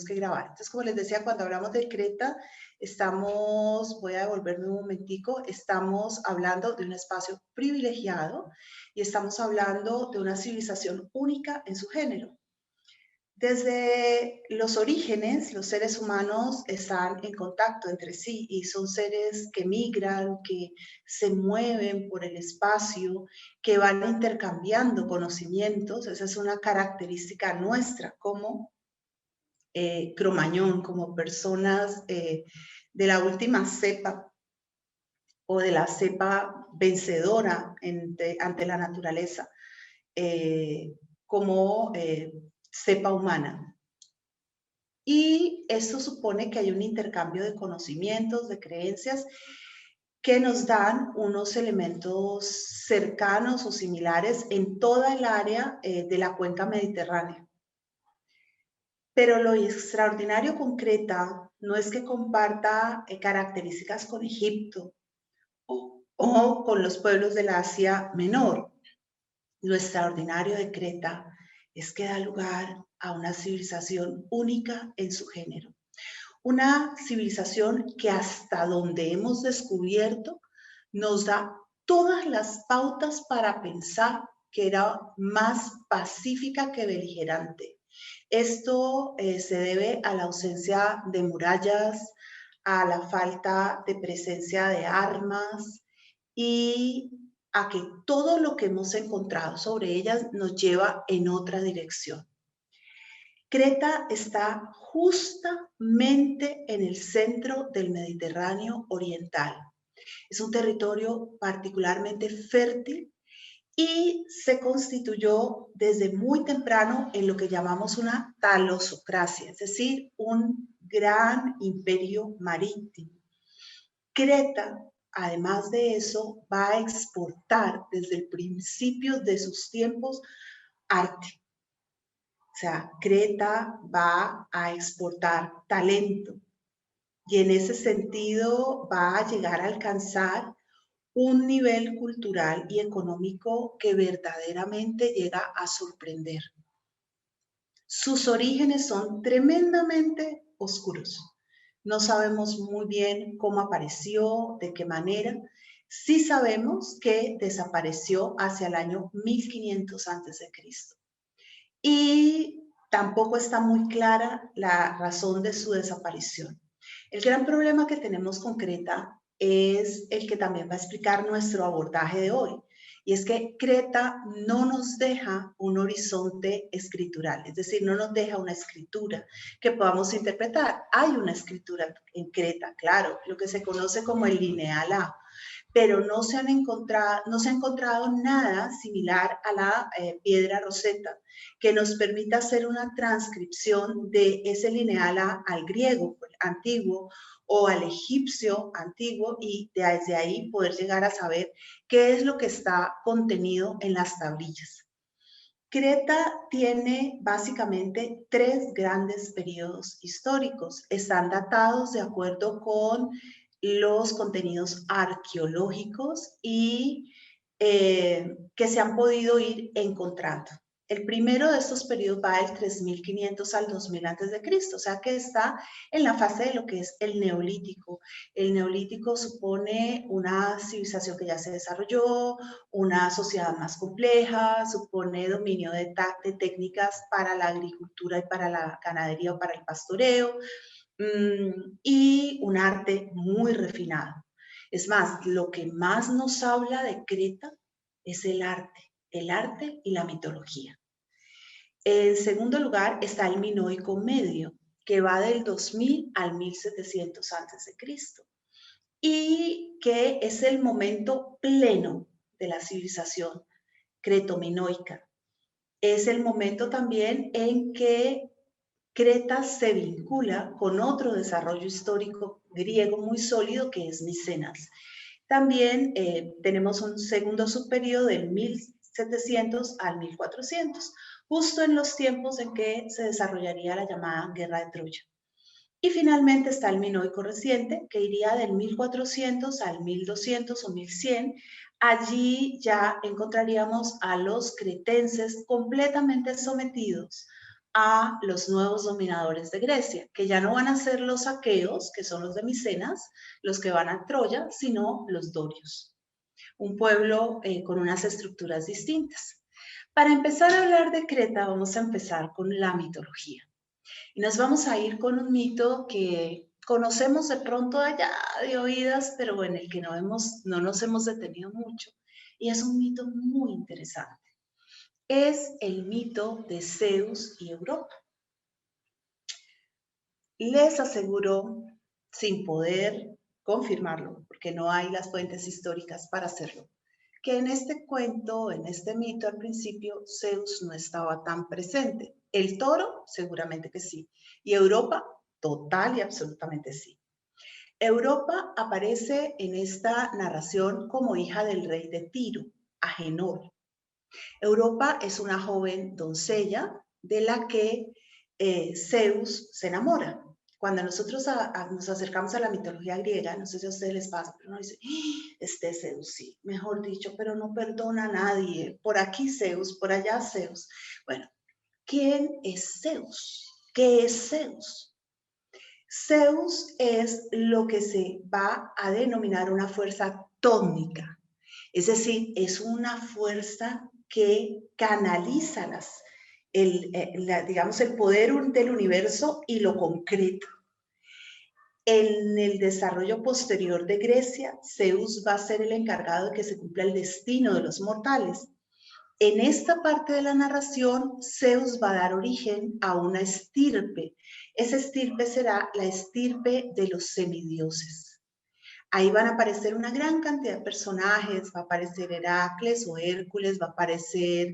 que grabar. Entonces, como les decía, cuando hablamos de Creta, voy a devolverme un momentico, estamos hablando de un espacio privilegiado y estamos hablando de una civilización única en su género. Desde los orígenes, los seres humanos están en contacto entre sí y son seres que migran, que se mueven por el espacio, que van intercambiando conocimientos. Esa es una característica nuestra como Cromañón, como personas de la última cepa o de la cepa vencedora ante la naturaleza, como cepa humana. Y esto supone que hay un intercambio de conocimientos, de creencias, que nos dan unos elementos cercanos o similares en toda el área de la cuenca mediterránea. Pero lo extraordinario con Creta no es que comparta características con Egipto o con los pueblos del Asia Menor. Lo extraordinario de Creta es que da lugar a una civilización única en su género. Una civilización que hasta donde hemos descubierto nos da todas las pautas para pensar que era más pacífica que beligerante. Esto se debe a la ausencia de murallas, a la falta de presencia de armas y a que todo lo que hemos encontrado sobre ellas nos lleva en otra dirección. Creta está justamente en el centro del Mediterráneo oriental. Es un territorio particularmente fértil y se constituyó desde muy temprano en lo que llamamos una talosocracia, es decir, un gran imperio marítimo. Creta, además de eso, va a exportar desde el principio de sus tiempos arte. O sea, Creta va a exportar talento y en ese sentido va a llegar a alcanzar un nivel cultural y económico que verdaderamente llega a sorprender. Sus orígenes son tremendamente oscuros. No sabemos muy bien cómo apareció, de qué manera. Sí sabemos que desapareció hacia el año 1500 a.C. Y tampoco está muy clara la razón de su desaparición. El gran problema que tenemos con Creta es el que también va a explicar nuestro abordaje de hoy. Y es que Creta no nos deja un horizonte escritural, es decir, no nos deja una escritura que podamos interpretar. Hay una escritura en Creta, claro, lo que se conoce como el lineal A, pero no se ha encontrado nada similar a la piedra Rosetta que nos permita hacer una transcripción de ese lineal A al griego antiguo o al egipcio antiguo y desde ahí poder llegar a saber qué es lo que está contenido en las tablillas. Creta tiene básicamente tres grandes periodos históricos. Están datados de acuerdo con los contenidos arqueológicos y que se han podido ir encontrando. El primero de estos periodos va del 3500 al 2000 a.C., o sea que está en la fase de lo que es el Neolítico. El Neolítico supone una civilización que ya se desarrolló, una sociedad más compleja, supone dominio de técnicas para la agricultura y para la ganadería o para el pastoreo, y un arte muy refinado. Es más, lo que más nos habla de Creta es el arte y la mitología. En segundo lugar está el Minoico Medio, que va del 2000 al 1700 a.C. y que es el momento pleno de la civilización creto-minoica. Es el momento también en que Creta se vincula con otro desarrollo histórico griego muy sólido que es Micenas. También tenemos un segundo subperíodo del 1700 al 1400, justo en los tiempos en que se desarrollaría la llamada Guerra de Troya. Y finalmente está el Minoico reciente, que iría del 1400 al 1200 o 1100. Allí ya encontraríamos a los cretenses completamente sometidos a los nuevos dominadores de Grecia, que ya no van a ser los aqueos, que son los de Micenas, los que van a Troya, sino los dorios, un pueblo con unas estructuras distintas. Para empezar a hablar de Creta, vamos a empezar con la mitología. Y nos vamos a ir con un mito que conocemos de pronto allá de oídas, pero en el que no nos hemos detenido mucho. Y es un mito muy interesante. Es el mito de Zeus y Europa. Les aseguro, sin poder confirmarlo, porque no hay las fuentes históricas para hacerlo, que en este cuento, en este mito al principio, Zeus no estaba tan presente. El toro, seguramente que sí. Y Europa, total y absolutamente sí. Europa aparece en esta narración como hija del rey de Tiro, Agenor. Europa es una joven doncella de la que Zeus se enamora. Cuando nosotros nos acercamos a la mitología griega, no sé si a ustedes les pasa, pero uno dice, este Zeus, sí, mejor dicho, pero no perdona a nadie. Por aquí Zeus, por allá Zeus. Bueno, ¿quién es Zeus? ¿Qué es Zeus? Zeus es lo que se va a denominar una fuerza tónica, es decir, es una fuerza que canaliza digamos, el poder del universo y lo concreto. En el desarrollo posterior de Grecia, Zeus va a ser el encargado de que se cumpla el destino de los mortales. En esta parte de la narración, Zeus va a dar origen a una estirpe. Esa estirpe será la estirpe de los semidioses. Ahí van a aparecer una gran cantidad de personajes, va a aparecer Heracles o Hércules, va a aparecer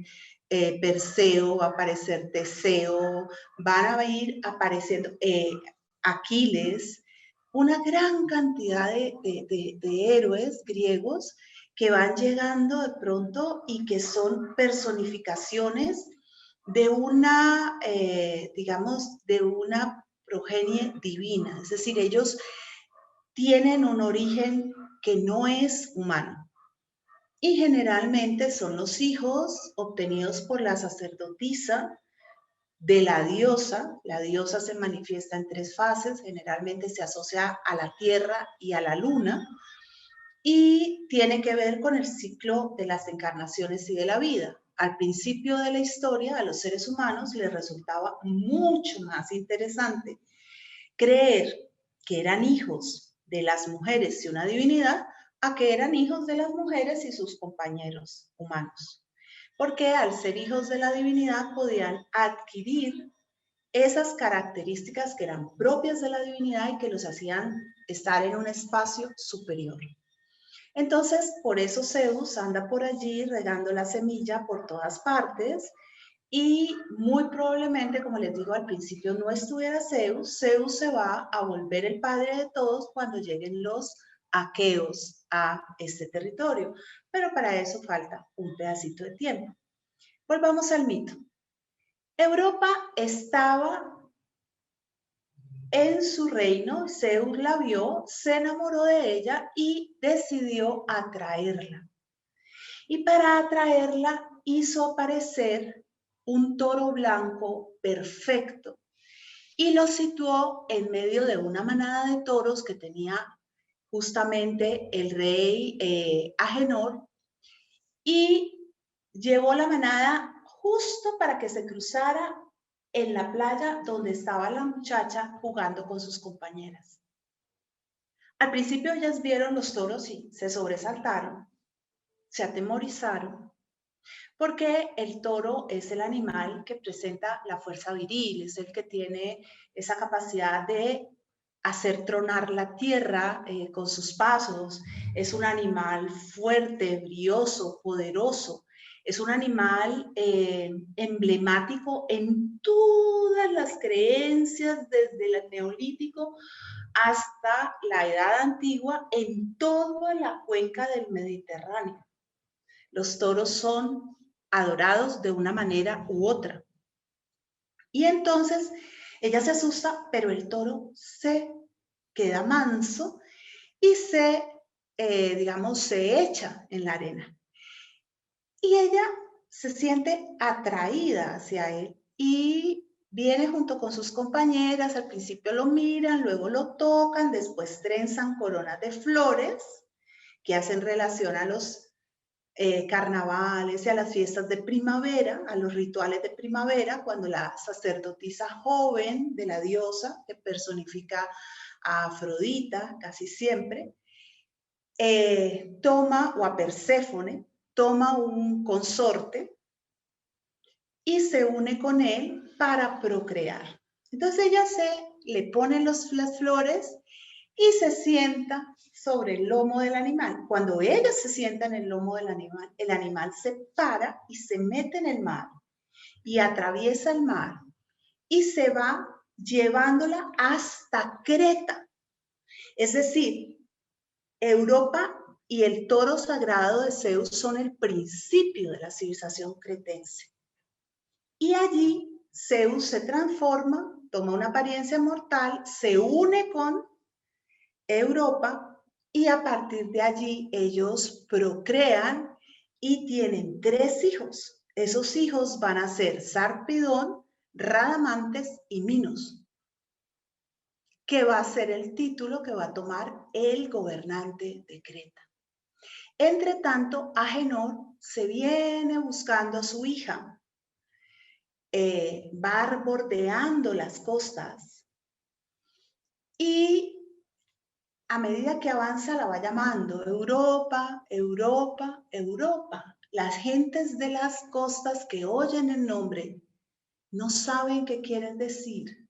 Perseo, va a aparecer Teseo, van a ir apareciendo Aquiles, una gran cantidad de héroes griegos que van llegando de pronto y que son personificaciones de una, digamos, de una progenie divina. Es decir, ellos tienen un origen que no es humano y generalmente son los hijos obtenidos por la sacerdotisa de la diosa. La diosa se manifiesta en tres fases, generalmente se asocia a la tierra y a la luna y tiene que ver con el ciclo de las encarnaciones y de la vida. Al principio de la historia, a los seres humanos les resultaba mucho más interesante creer que eran hijos de las mujeres y una divinidad a que eran hijos de las mujeres y sus compañeros humanos. Porque al ser hijos de la divinidad podían adquirir esas características que eran propias de la divinidad y que los hacían estar en un espacio superior. Entonces, por eso Zeus anda por allí regando la semilla por todas partes y muy probablemente, como les digo al principio, no estuviera Zeus. Zeus se va a volver el padre de todos cuando lleguen los aqueos a este territorio, pero para eso falta un pedacito de tiempo. Volvamos al mito. Europa estaba en su reino, Zeus la vio, se enamoró de ella y decidió atraerla. Y para atraerla hizo aparecer un toro blanco perfecto y lo situó en medio de una manada de toros que tenía justamente el rey Agenor y llevó la manada justo para que se cruzara en la playa donde estaba la muchacha jugando con sus compañeras. Al principio ellas vieron los toros y se sobresaltaron, se atemorizaron, porque el toro es el animal que presenta la fuerza viril, es el que tiene esa capacidad de hacer tronar la tierra con sus pasos, es un animal fuerte, brioso, poderoso, es un animal emblemático en todas las creencias, desde el neolítico hasta la edad antigua, en toda la cuenca del Mediterráneo. Los toros son adorados de una manera u otra. Y entonces ella se asusta, pero el toro se queda manso y digamos, se echa en la arena. Y ella se siente atraída hacia él y Viene junto con sus compañeras, al principio lo miran, luego lo tocan, después trenzan coronas de flores que hacen relación a los carnavales y a las fiestas de primavera, a los rituales de primavera, cuando la sacerdotisa joven de la diosa, que personifica a Afrodita casi siempre, toma, o a Perséfone, toma un consorte y se une con él para procrear. Entonces ella le pone las flores y se sienta sobre el lomo del animal. Cuando ella se sienta en el lomo del animal, el animal se para y se mete en el mar y atraviesa el mar y se va llevándola hasta Creta. Es decir, Europa y el toro sagrado de Zeus son el principio de la civilización cretense. Y allí Zeus se transforma, toma una apariencia mortal, se une con Europa y a partir de allí ellos procrean y tienen 3 hijos. Esos hijos van a ser Sarpedón, Radamantes y Minos, que va a ser el título que va a tomar el gobernante de Creta. Entre tanto, Agenor se viene buscando a su hija, va bordeando las costas y a medida que avanza la va llamando Europa, Europa, Europa. Las gentes de las costas que oyen el nombre no saben qué quieren decir.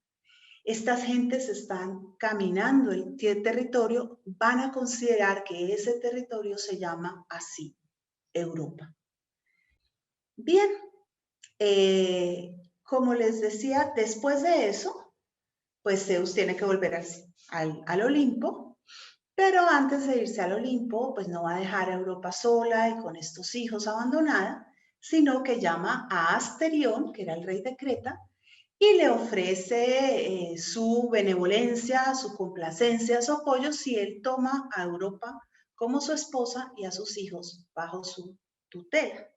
Estas gentes están caminando el territorio, van a considerar que ese territorio se llama así, Europa. Bien, como les decía, después de eso, pues Zeus tiene que volver al Olimpo, pero antes de irse al Olimpo, pues no va a dejar a Europa sola y con estos hijos abandonada, sino que llama a Asterión, que era el rey de Creta, y le ofrece su benevolencia, su complacencia, su apoyo si él toma a Europa como su esposa y a sus hijos bajo su tutela.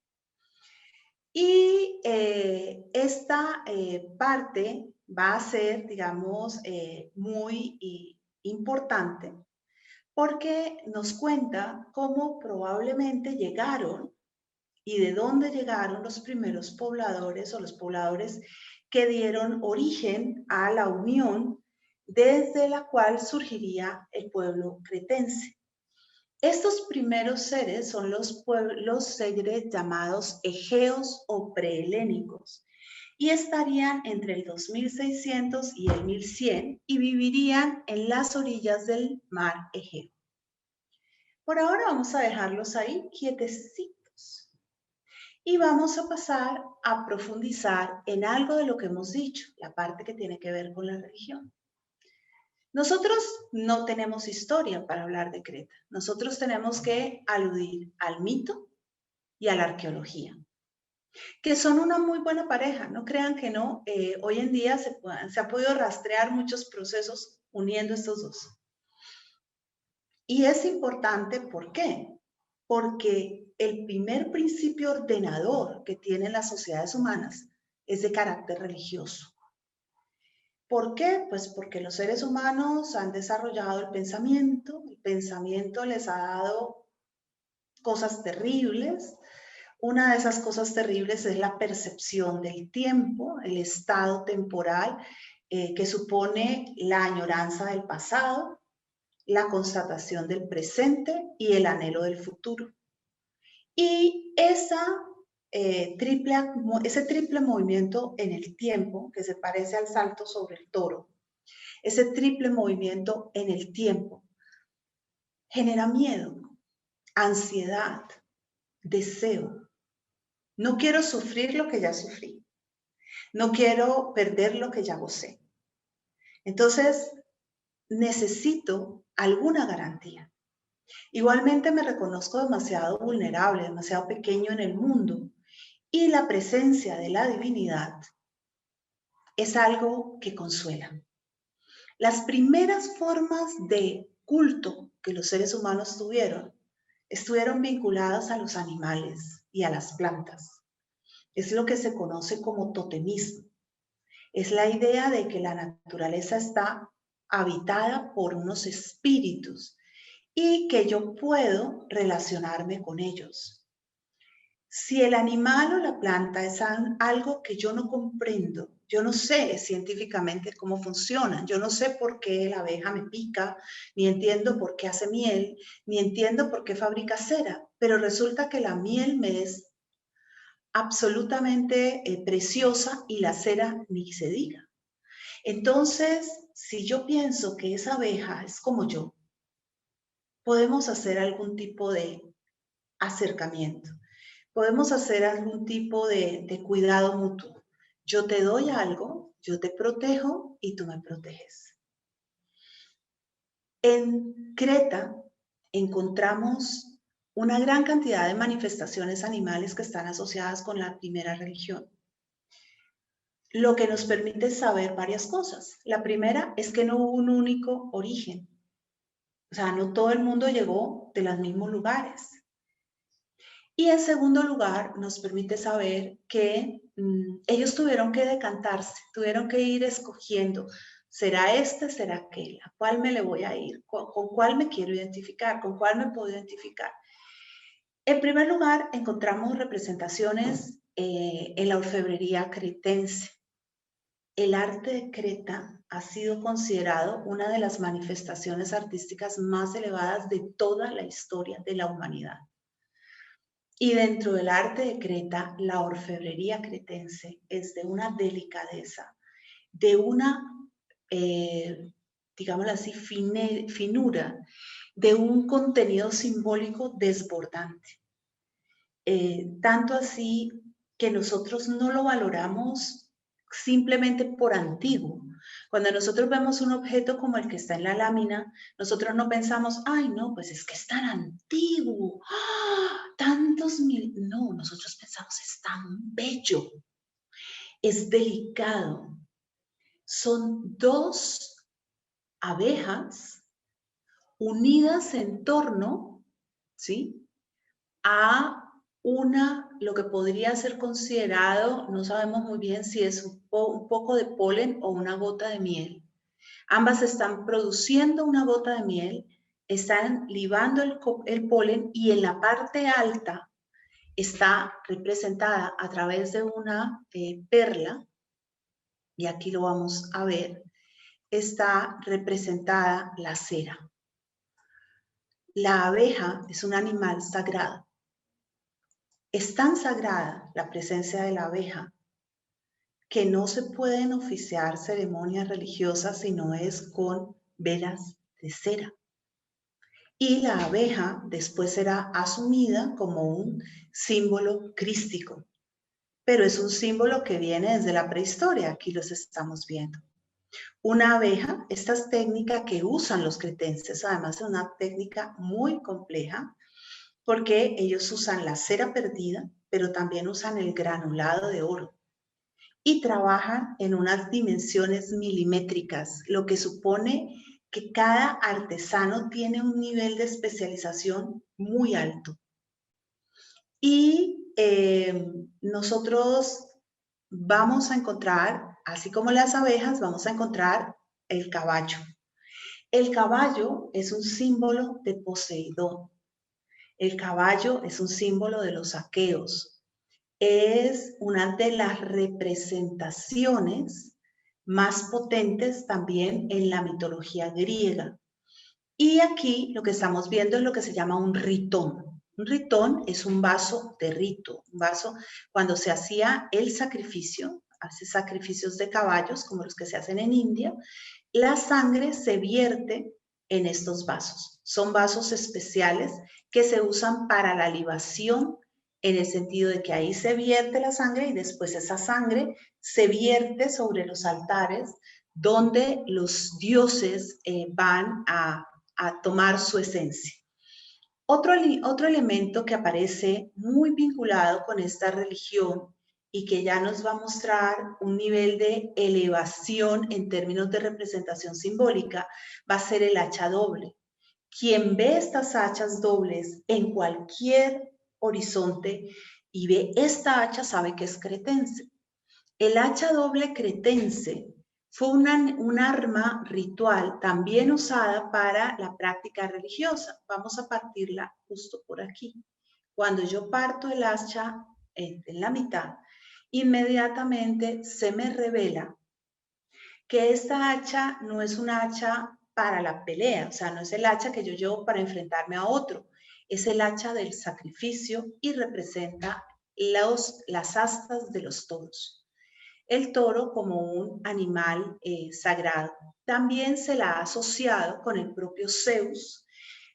Y esta parte va a ser, digamos, muy importante porque nos cuenta cómo probablemente llegaron y de dónde llegaron los primeros pobladores o los pobladores que dieron origen a la unión desde la cual surgiría el pueblo cretense. Estos primeros seres son los seres llamados egeos o prehelénicos y estarían entre el 2600 y el 1100 y vivirían en las orillas del mar Egeo. Por ahora vamos a dejarlos ahí quietecitos y vamos a pasar a profundizar en algo de lo que hemos dicho, la parte que tiene que ver con la religión. Nosotros no tenemos historia para hablar de Creta. Nosotros tenemos que aludir al mito y a la arqueología, que son una muy buena pareja. No crean que no. Hoy en día se ha podido rastrear muchos procesos uniendo estos dos. Y es importante, ¿por qué? Porque el primer principio ordenador que tienen las sociedades humanas es de carácter religioso. ¿Por qué? Pues porque los seres humanos han desarrollado el pensamiento les ha dado cosas terribles. Una de esas cosas terribles es la percepción del tiempo, el estado temporal que supone la añoranza del pasado, la constatación del presente y el anhelo del futuro. Y ese triple movimiento en el tiempo, que se parece al salto sobre el toro, ese triple movimiento en el tiempo, genera miedo, ansiedad, deseo. No quiero sufrir lo que ya sufrí. No quiero perder lo que ya gocé. Entonces, necesito alguna garantía. Igualmente me reconozco demasiado vulnerable, demasiado pequeño en el mundo y la presencia de la divinidad es algo que consuela. Las primeras formas de culto que los seres humanos estuvieron vinculadas a los animales y a las plantas. Es lo que se conoce como totemismo. Es la idea de que la naturaleza está habitada por unos espíritus y que yo puedo relacionarme con ellos. Si el animal o la planta es algo que yo no comprendo, yo no sé científicamente cómo funcionan, yo no sé por qué la abeja me pica, ni entiendo por qué hace miel, ni entiendo por qué fabrica cera, pero resulta que la miel me es absolutamente preciosa y la cera ni se diga. Entonces, si yo pienso que esa abeja es como yo, podemos hacer algún tipo de acercamiento. Podemos hacer algún tipo de cuidado mutuo. Yo te doy algo, yo te protejo y tú me proteges. En Creta encontramos una gran cantidad de manifestaciones animales que están asociadas con la primera religión, lo que nos permite saber varias cosas. La primera es que no hubo un único origen, o sea, no todo el mundo llegó de los mismos lugares. Y en segundo lugar, nos permite saber que ellos tuvieron que decantarse, tuvieron que ir escogiendo, ¿será este, será aquel? ¿A cuál me le voy a ir? ¿Con cuál me quiero identificar? ¿Con cuál me puedo identificar? En primer lugar, encontramos representaciones en la orfebrería cretense. El arte de Creta ha sido considerado una de las manifestaciones artísticas más elevadas de toda la historia de la humanidad. Y dentro del arte de Creta, la orfebrería cretense es de una delicadeza, de una, digámoslo así, finura, de un contenido simbólico desbordante. Tanto así que nosotros no lo valoramos simplemente por antiguo. Cuando nosotros vemos un objeto como el que está en la lámina, nosotros no pensamos, ay, no, pues es que es tan antiguo, ¡ah! Tantos mil. No, nosotros pensamos, es tan bello, es delicado. Son dos abejas unidas en torno, ¿sí?, a lo que podría ser considerado, no sabemos muy bien si es un poco de polen o una gota de miel. Ambas están produciendo una gota de miel, están libando el polen y en la parte alta está representada a través de una perla, y aquí lo vamos a ver, está representada la cera. La abeja es un animal sagrado. Es tan sagrada la presencia de la abeja que no se pueden oficiar ceremonias religiosas si no es con velas de cera. Y la abeja después será asumida como un símbolo crístico, pero es un símbolo que viene desde la prehistoria, aquí los estamos viendo. Una abeja, esta técnica que usan los cretenses, además es una técnica muy compleja, porque ellos usan la cera perdida, pero también usan el granulado de oro y trabajan en unas dimensiones milimétricas, lo que supone que cada artesano tiene un nivel de especialización muy alto. Y nosotros vamos a encontrar, así como las abejas, vamos a encontrar el caballo. El caballo es un símbolo de Poseidón. El caballo es un símbolo de los aqueos. Es una de las representaciones más potentes también en la mitología griega. Y aquí lo que estamos viendo es lo que se llama un ritón. Un ritón es un vaso de rito, un vaso cuando se hacía el sacrificio, hace sacrificios de caballos como los que se hacen en India, la sangre se vierte en estos vasos. Son vasos especiales que se usan para la libación, en el sentido de que ahí se vierte la sangre y después esa sangre se vierte sobre los altares donde los dioses van a tomar su esencia. Otro elemento que aparece muy vinculado con esta religión y que ya nos va a mostrar un nivel de elevación en términos de representación simbólica va a ser el hacha doble. Quien ve estas hachas dobles en cualquier horizonte y ve esta hacha sabe que es cretense. El hacha doble cretense fue un arma ritual también usada para la práctica religiosa. Vamos a partirla justo por aquí. Cuando yo parto el hacha en la mitad, inmediatamente se me revela que esta hacha no es un hacha para la pelea, o sea, no es el hacha que yo llevo para enfrentarme a otro, es el hacha del sacrificio y representa las astas de los toros. El toro como un animal sagrado. También se la ha asociado con el propio Zeus,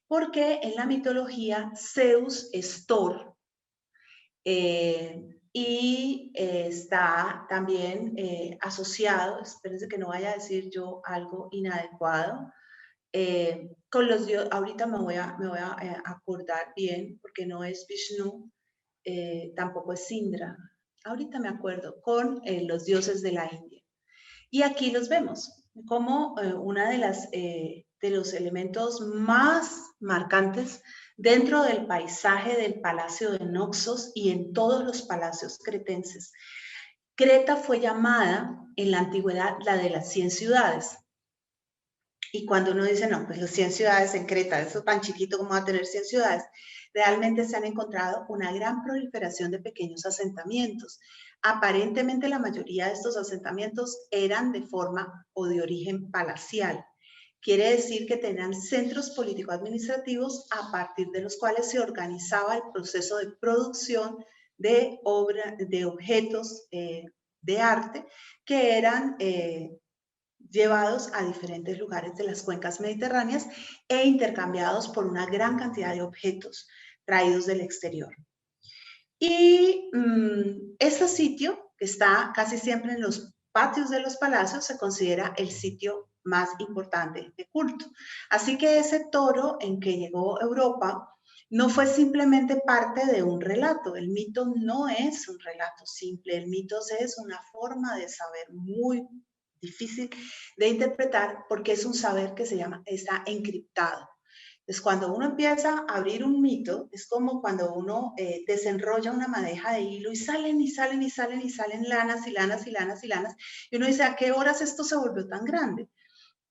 porque en la mitología Zeus es Thor, está también asociado, espérense que no vaya a decir yo algo inadecuado, con los dioses, ahorita me voy a acordar bien, porque no es Vishnu, tampoco es Indra, ahorita me acuerdo, con los dioses de la India. Y aquí los vemos como una de los elementos más marcantes dentro del paisaje del Palacio de Naxos y en todos los palacios cretenses. Creta fue llamada en la antigüedad la de las 100 ciudades. Y cuando uno dice, no, pues los 100 ciudades en Creta, eso es tan chiquito como va a tener 100 ciudades, realmente se han encontrado una gran proliferación de pequeños asentamientos. Aparentemente la mayoría de estos asentamientos eran de forma o de origen palacial. Quiere decir que tenían centros político-administrativos a partir de los cuales se organizaba el proceso de producción de objetos de arte que eran llevados a diferentes lugares de las cuencas mediterráneas e intercambiados por una gran cantidad de objetos traídos del exterior. Y este sitio, que está casi siempre en los patios de los palacios, se considera el sitio más importante de culto. Así que ese toro en que llegó a Europa no fue simplemente parte de un relato. El mito no es un relato simple, el mito es una forma de saber muy difícil de interpretar porque es un saber que está encriptado. Entonces, cuando uno empieza a abrir un mito, es como cuando uno desenrolla una madeja de hilo y salen y salen y salen y salen lanas y lanas y lanas y lanas. Y uno dice, ¿a qué horas esto se volvió tan grande?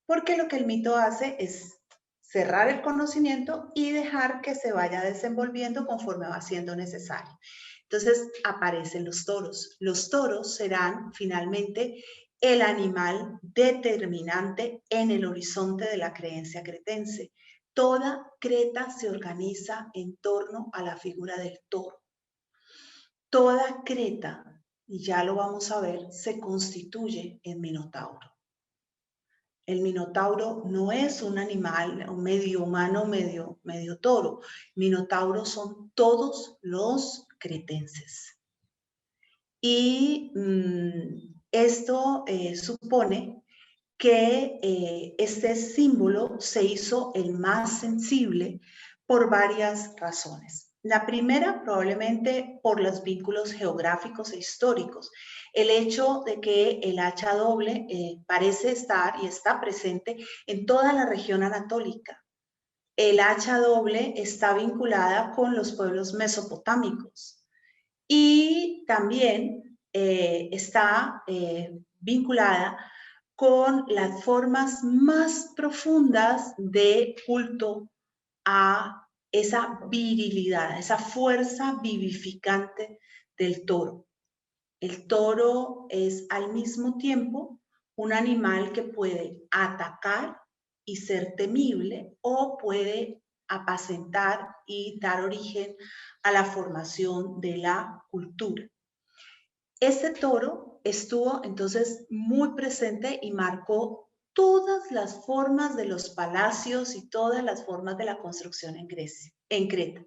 Porque lo que el mito hace es cerrar el conocimiento y dejar que se vaya desenvolviendo conforme va siendo necesario. Entonces aparecen los toros. Los toros serán finalmente el animal determinante en el horizonte de la creencia cretense. Toda Creta se organiza en torno a la figura del toro. Toda Creta, y ya lo vamos a ver, se constituye en Minotauro. El minotauro no es un animal medio humano, medio toro. Minotauro son todos los cretenses. Y esto supone que este símbolo se hizo el más sensible por varias razones. La primera, probablemente por los vínculos geográficos e históricos. El hecho de que el hacha doble parece estar y está presente en toda la región anatólica. El hacha doble está vinculada con los pueblos mesopotámicos y también está vinculada con las formas más profundas de culto a esa virilidad, esa fuerza vivificante del toro. El toro es al mismo tiempo un animal que puede atacar y ser temible o puede apacentar y dar origen a la formación de la cultura. Este toro estuvo entonces muy presente y marcó todas las formas de los palacios y todas las formas de la construcción en Creta.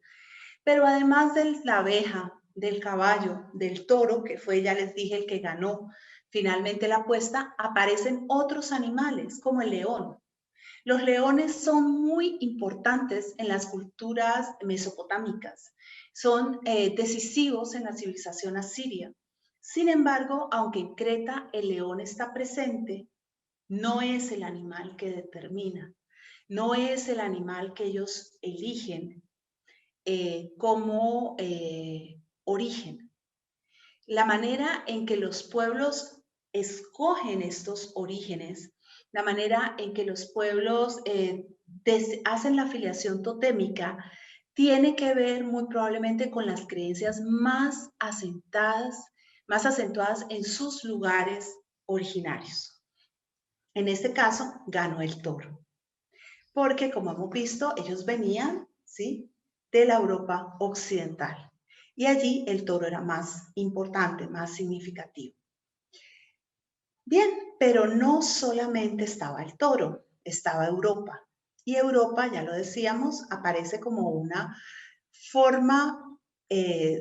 Pero además de la abeja, del caballo, del toro, que fue, ya les dije, el que ganó finalmente la apuesta, aparecen otros animales como el león. Los leones son muy importantes en las culturas mesopotámicas, son decisivos en la civilización asiria. Sin embargo, aunque en Creta el león está presente, no es el animal que determina, no es el animal que ellos eligen como origen. la manera en que los pueblos escogen estos orígenes, la manera en que los pueblos hacen la afiliación totémica, tiene que ver muy probablemente con las creencias más acentuadas en sus lugares originarios. En este caso, ganó el toro, porque como hemos visto, ellos venían, ¿sí?, de la Europa occidental. Y allí el toro era más importante, más significativo. Bien, pero no solamente estaba el toro, estaba Europa. Y Europa, ya lo decíamos, aparece como una forma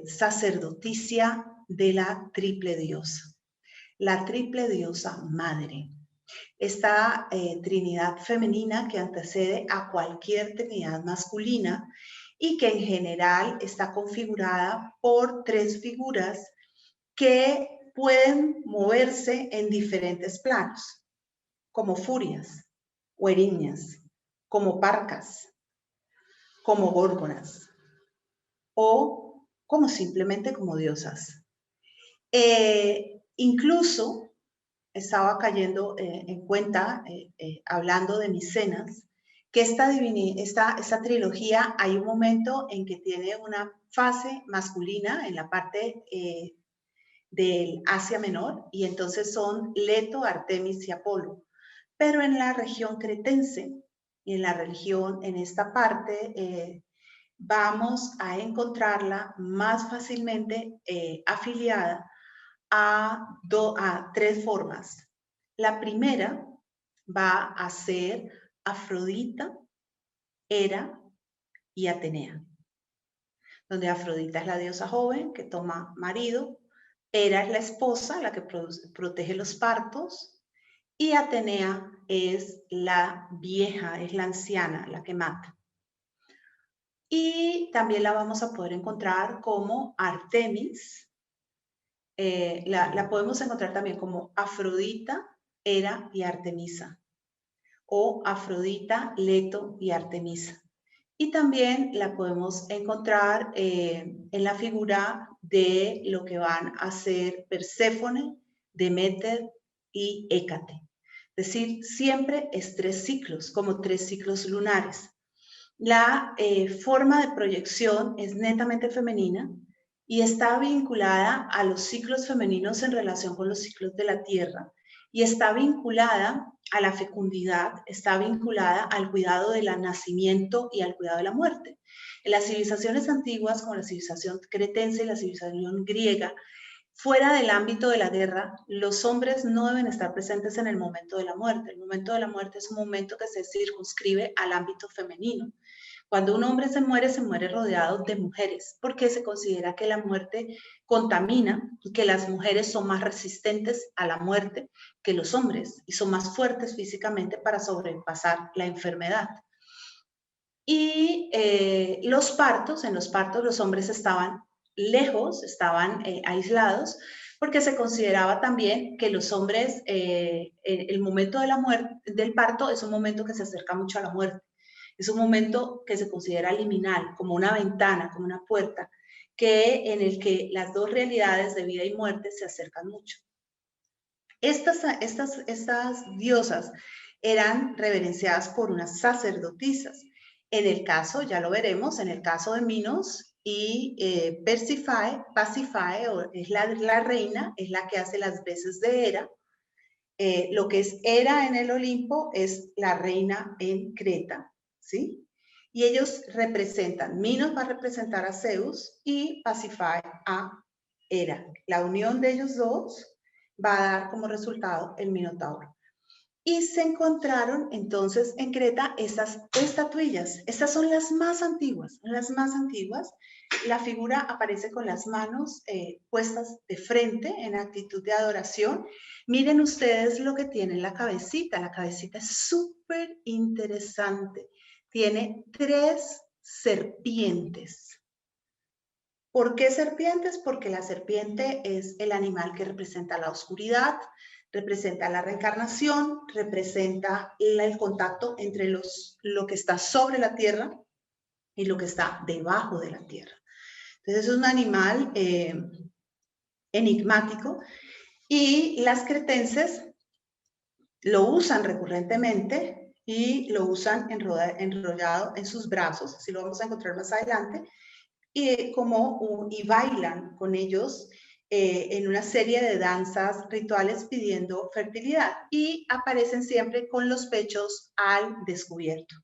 sacerdoticia de la triple diosa. La triple diosa madre. Esta trinidad femenina que antecede a cualquier trinidad masculina y que en general está configurada por tres figuras que pueden moverse en diferentes planos, como furias o eriñas, como parcas, como górgonas o como simplemente como diosas. Incluso estaba cayendo en cuenta, hablando de Micenas, que esta trilogía hay un momento en que tiene una fase masculina en la parte del Asia Menor, y entonces son Leto, Artemis y Apolo. Pero en la región cretense, y en la religión, en esta parte, vamos a encontrarla más fácilmente afiliada a tres formas. La primera va a ser Afrodita, Hera y Atenea, donde Afrodita es la diosa joven que toma marido, Hera es la esposa, la que protege los partos, y Atenea es la vieja, es la anciana, la que mata. Y también la vamos a poder encontrar como Artemis, la podemos encontrar también como Afrodita, Hera y Artemisa, o Afrodita, Leto y Artemisa. Y también la podemos encontrar en la figura de lo que van a ser Perséfone, Deméter y Hécate. Es decir, siempre es tres ciclos, como tres ciclos lunares. La forma de proyección es netamente femenina y está vinculada a los ciclos femeninos en relación con los ciclos de la Tierra, y está vinculada a la fecundidad, está vinculada al cuidado del nacimiento y al cuidado de la muerte. En las civilizaciones antiguas, como la civilización cretense y la civilización griega, fuera del ámbito de la guerra, los hombres no deben estar presentes en el momento de la muerte. El momento de la muerte es un momento que se circunscribe al ámbito femenino. Cuando un hombre se muere rodeado de mujeres, porque se considera que la muerte contamina y que las mujeres son más resistentes a la muerte que los hombres y son más fuertes físicamente para sobrepasar la enfermedad. Y en los partos los hombres estaban lejos, estaban aislados, porque se consideraba también que los hombres, el momento de la muerte, del parto es un momento que se acerca mucho a la muerte. Es un momento que se considera liminal, como una ventana, como una puerta, en el que las dos realidades de vida y muerte se acercan mucho. Estas diosas eran reverenciadas por unas sacerdotisas. En el caso, ya lo veremos, en el caso de Minos y Pasífae, es la reina, es la que hace las veces de Hera. Lo que es Hera en el Olimpo es la reina en Creta, ¿sí? Y ellos representan, Minos va a representar a Zeus y Pasífae a Hera. La unión de ellos dos va a dar como resultado el Minotauro. Y se encontraron entonces en Creta estas estatuillas. Estas son las más antiguas, las más antiguas. La figura aparece con las manos puestas de frente en actitud de adoración. Miren ustedes lo que tiene en la cabecita. La cabecita es súper interesante. Tiene tres serpientes. ¿Por qué serpientes? Porque la serpiente es el animal que representa la oscuridad, representa la reencarnación, representa el contacto entre lo que está sobre la tierra y lo que está debajo de la tierra. Entonces es un animal enigmático, y las cretenses lo usan recurrentemente y lo usan enrollado en sus brazos, así lo vamos a encontrar más adelante, y bailan con ellos en una serie de danzas rituales pidiendo fertilidad, y aparecen siempre con los pechos al descubierto.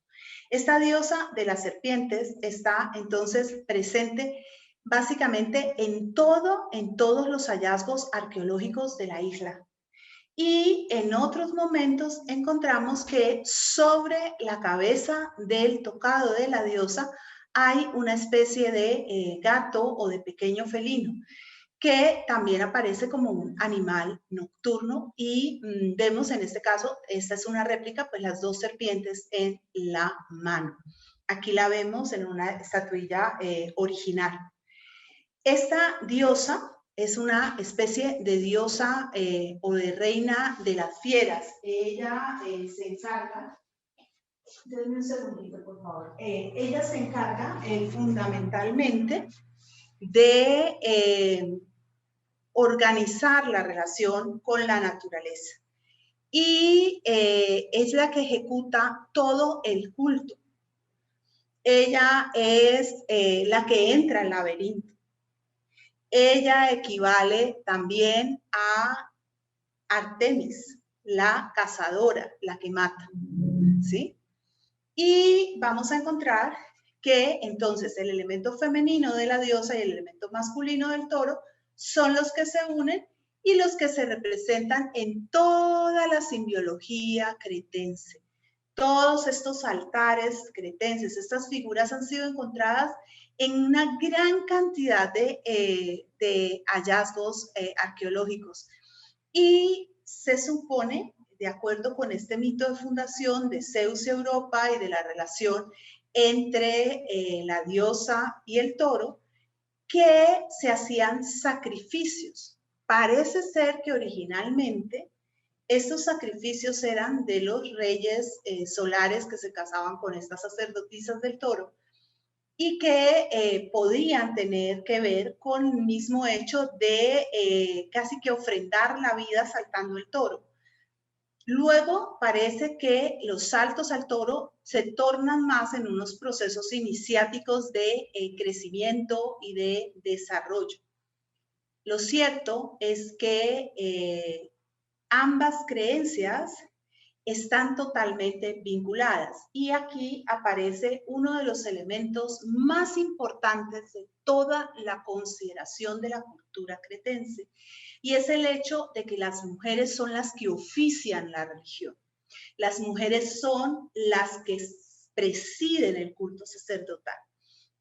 Esta diosa de las serpientes está entonces presente básicamente en todos los hallazgos arqueológicos de la isla. Y en otros momentos encontramos que sobre la cabeza del tocado de la diosa hay una especie de gato o de pequeño felino, que también aparece como un animal nocturno, y vemos en este caso, esta es una réplica, pues las dos serpientes en la mano. Aquí la vemos en una estatuilla original. Esta diosa es una especie de diosa o de reina de las fieras. Ella se encarga, denme un segundito por favor, ella se encarga fundamentalmente de organizar la relación con la naturaleza, y es la que ejecuta todo el culto. Ella es la que entra al laberinto. Ella equivale también a Artemis, la cazadora, la que mata, ¿sí? Y vamos a encontrar que entonces el elemento femenino de la diosa y el elemento masculino del toro son los que se unen y los que se representan en toda la simbiología cretense. Todos estos altares cretenses, estas figuras han sido encontradas en una gran cantidad de hallazgos arqueológicos, y se supone, de acuerdo con este mito de fundación de Zeus y Europa y de la relación entre la diosa y el toro, que se hacían sacrificios. Parece ser que originalmente estos sacrificios eran de los reyes solares que se casaban con estas sacerdotisas del toro, y que podían tener que ver con el mismo hecho de casi que ofrendar la vida saltando el toro. Luego parece que los saltos al toro se tornan más en unos procesos iniciáticos de crecimiento y de desarrollo. Lo cierto es que ambas creencias están totalmente vinculadas, y aquí aparece uno de los elementos más importantes de toda la consideración de la cultura cretense, y es el hecho de que las mujeres son las que ofician la religión. Las mujeres son las que presiden el culto sacerdotal.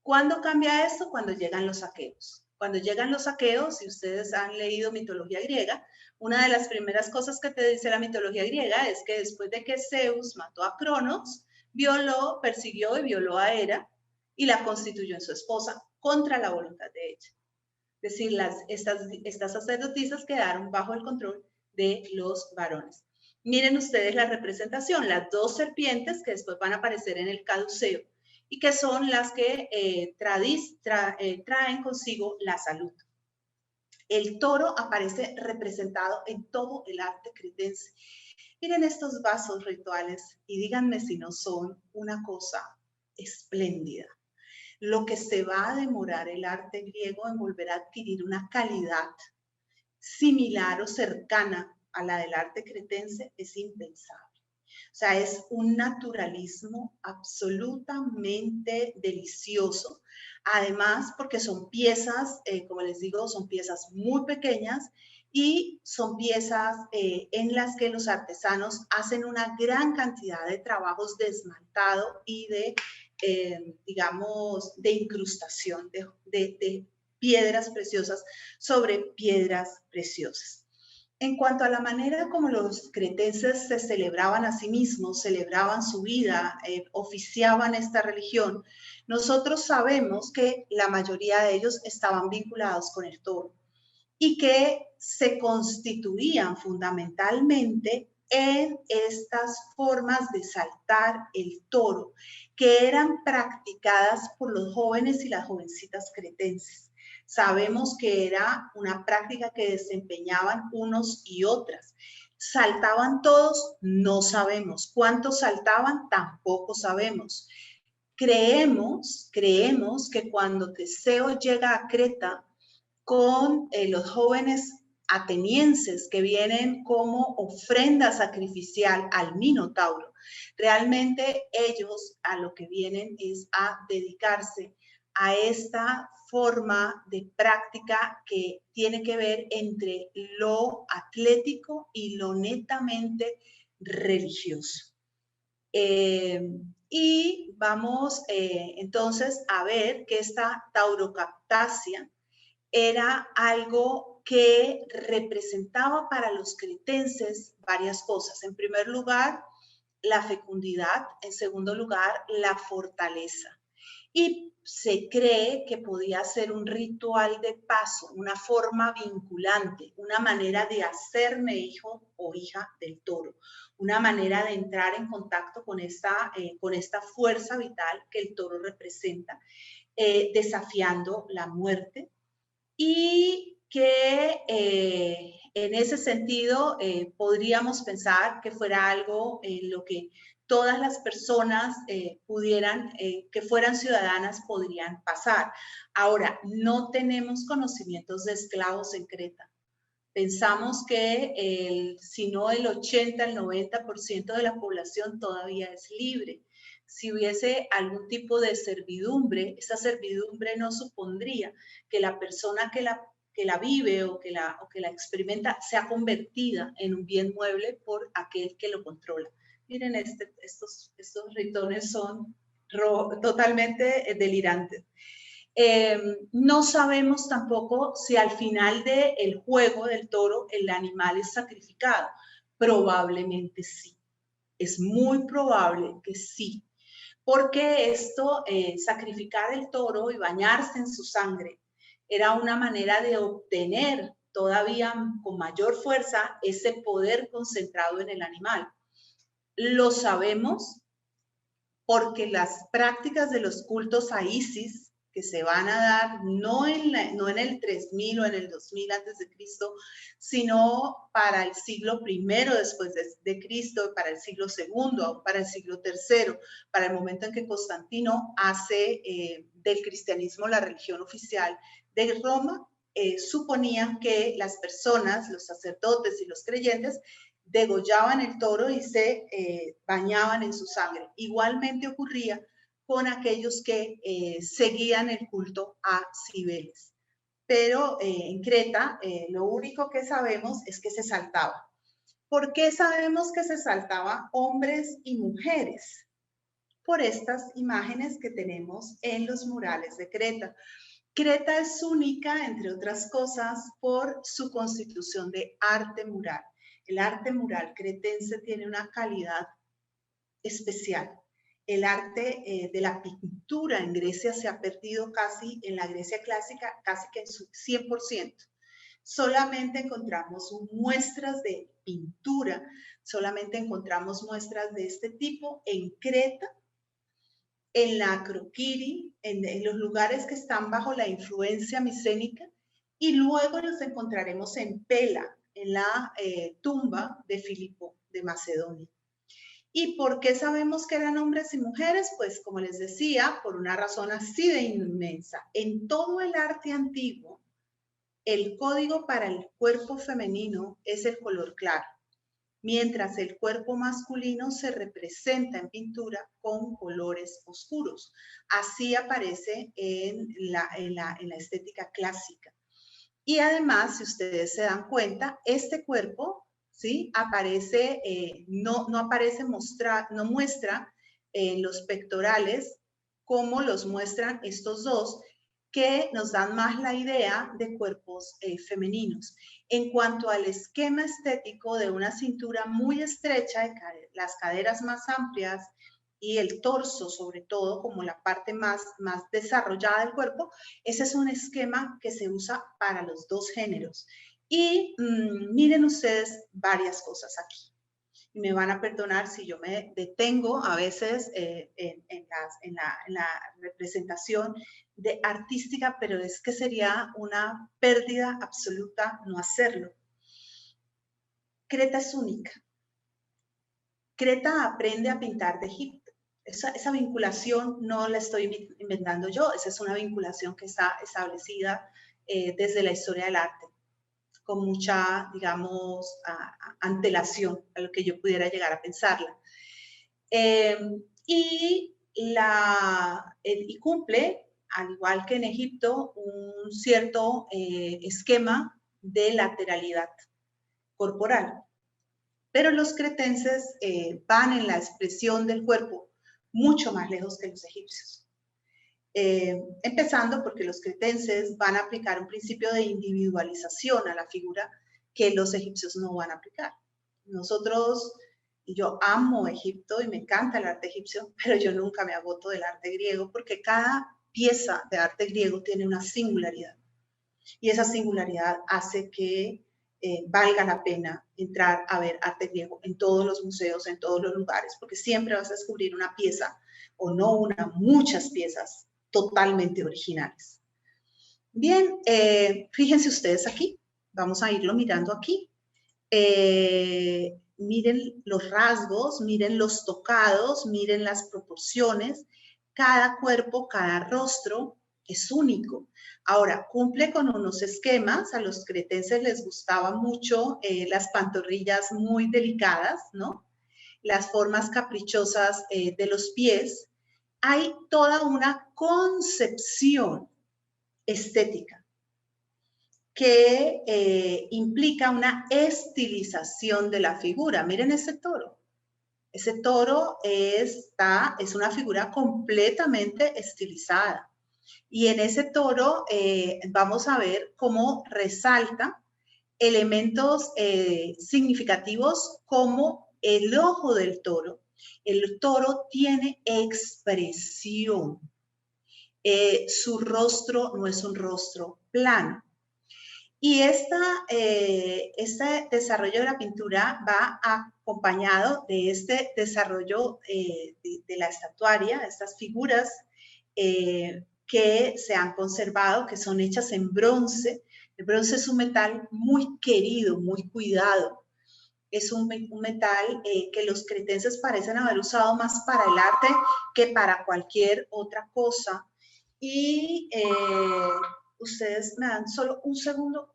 ¿Cuándo cambia esto? Cuando llegan los aqueos. Cuando llegan los aqueos, si ustedes han leído mitología griega, una de las primeras cosas que te dice la mitología griega es que después de que Zeus mató a Cronos, persiguió y violó a Hera y la constituyó en su esposa contra la voluntad de ella. Es decir, estas sacerdotisas quedaron bajo el control de los varones. Miren ustedes la representación, las dos serpientes que después van a aparecer en el caduceo, y que son las que traen consigo la salud. El toro aparece representado en todo el arte cretense. Miren estos vasos rituales y díganme si no son una cosa espléndida. Lo que se va a demorar el arte griego en volver a adquirir una calidad similar o cercana a la del arte cretense es impensable. O sea, es un naturalismo absolutamente delicioso. Además, porque son piezas, como les digo, son piezas muy pequeñas, y son piezas en las que los artesanos hacen una gran cantidad de trabajos de esmaltado y digamos, de incrustación de piedras preciosas sobre piedras preciosas. En cuanto a la manera como los cretenses se celebraban a sí mismos, celebraban su vida, oficiaban esta religión, nosotros sabemos que la mayoría de ellos estaban vinculados con el toro, y que se constituían fundamentalmente en estas formas de saltar el toro, que eran practicadas por los jóvenes y las jovencitas cretenses. Sabemos que era una práctica que desempeñaban unos y otras. ¿Saltaban todos? No sabemos. ¿Cuántos saltaban? Tampoco sabemos. Creemos que cuando Teseo llega a Creta con los jóvenes atenienses que vienen como ofrenda sacrificial al Minotauro, realmente ellos a lo que vienen es a dedicarse a esta forma de práctica que tiene que ver entre lo atlético y lo netamente religioso. Y vamos entonces a ver que esta taurocaptasia era algo que representaba para los cretenses varias cosas. En primer lugar, la fecundidad. En segundo lugar, la fortaleza. Y se cree que podía ser un ritual de paso, una forma vinculante, una manera de hacerme hijo o hija del toro, una manera de entrar en contacto con esta fuerza vital que el toro representa, desafiando la muerte, y que en ese sentido podríamos pensar que fuera algo en lo que todas las personas que fueran ciudadanas podrían pasar. Ahora, no tenemos conocimientos de esclavos en Creta. Pensamos que si no el 80, el 90% de la población todavía es libre. Si hubiese algún tipo de servidumbre, esa servidumbre no supondría que la persona que la vive o que la experimenta sea convertida en un bien mueble por aquel que lo controla. Miren, estos ritones son totalmente delirantes. No sabemos tampoco si al final del juego del toro el animal es sacrificado. Probablemente sí. Es muy probable que sí. Porque sacrificar el toro y bañarse en su sangre, era una manera de obtener todavía con mayor fuerza ese poder concentrado en el animal. Lo sabemos porque las prácticas de los cultos a Isis que se van a dar no en el 3000 o en el 2000 antes de Cristo, sino para el siglo I después de Cristo, para el siglo II, para el siglo III, para el momento en que Constantino hace del cristianismo la religión oficial de Roma, suponían que las personas, los sacerdotes y los creyentes, degollaban el toro y se bañaban en su sangre. Igualmente ocurría con aquellos que seguían el culto a Cibeles. Pero en Creta lo único que sabemos es que se saltaba. ¿Por qué sabemos que se saltaba hombres y mujeres? Por estas imágenes que tenemos en los murales de Creta. Creta es única, entre otras cosas, por su constitución de arte mural. El arte mural cretense tiene una calidad especial. El arte de la pintura en Grecia se ha perdido casi, en la Grecia clásica, casi que en su 100%. Solamente encontramos muestras de pintura, solamente encontramos muestras de este tipo en Creta, en la Acroquiri, en los lugares que están bajo la influencia micénica, y luego los encontraremos en Pela, en la tumba de Filipo de Macedonia. ¿Y por qué sabemos que eran hombres y mujeres? Pues como les decía, por una razón así de inmensa. En todo el arte antiguo, el código para el cuerpo femenino es el color claro, mientras el cuerpo masculino se representa en pintura con colores oscuros. Así aparece en la estética clásica. Y además, si ustedes se dan cuenta, este cuerpo, ¿sí? Aparece, no muestra en los pectorales como los muestran estos dos, que nos dan más la idea de cuerpos femeninos. En cuanto al esquema estético de una cintura muy estrecha, las caderas más amplias y el torso, sobre todo, como la parte más desarrollada del cuerpo, ese es un esquema que se usa para los dos géneros. Y miren ustedes varias cosas aquí. Y me van a perdonar si yo me detengo a veces en la representación de artística, pero es que sería una pérdida absoluta no hacerlo. Creta es única. Creta aprende a pintar de Egipto. Esa vinculación no la estoy inventando yo, esa es una vinculación que está establecida desde la historia del arte, con mucha, digamos, antelación a lo que yo pudiera llegar a pensarla. Y cumple, al igual que en Egipto, un cierto esquema de lateralidad corporal. Pero los cretenses van en la expresión del cuerpo mucho más lejos que los egipcios. Empezando porque los cretenses van a aplicar un principio de individualización a la figura que los egipcios no van a aplicar. Nosotros, yo amo Egipto y me encanta el arte egipcio, pero yo nunca me agoto del arte griego porque cada pieza de arte griego tiene una singularidad. Y esa singularidad hace que valga la pena entrar a ver arte griego en todos los museos, en todos los lugares, porque siempre vas a descubrir una pieza, o no una, muchas piezas totalmente originales. Bien, fíjense ustedes aquí, vamos a irlo mirando aquí. Miren los rasgos, miren los tocados, miren las proporciones. Cada cuerpo, cada rostro es único. Ahora, cumple con unos esquemas. A los cretenses les gustaban mucho las pantorrillas muy delicadas, ¿no? Las formas caprichosas de los pies. Hay toda una concepción estética que implica una estilización de la figura. Miren ese toro. Ese toro es una figura completamente estilizada. Y en ese toro vamos a ver cómo resalta elementos significativos como el ojo del toro. El toro tiene expresión. Su rostro no es un rostro plano. Y este desarrollo de la pintura va acompañado de este desarrollo de la estatuaria, estas figuras que se han conservado, que son hechas en bronce. El bronce es un metal muy querido, muy cuidado. Es un metal que los cretenses parecen haber usado más para el arte que para cualquier otra cosa. Y ustedes me dan solo un segundo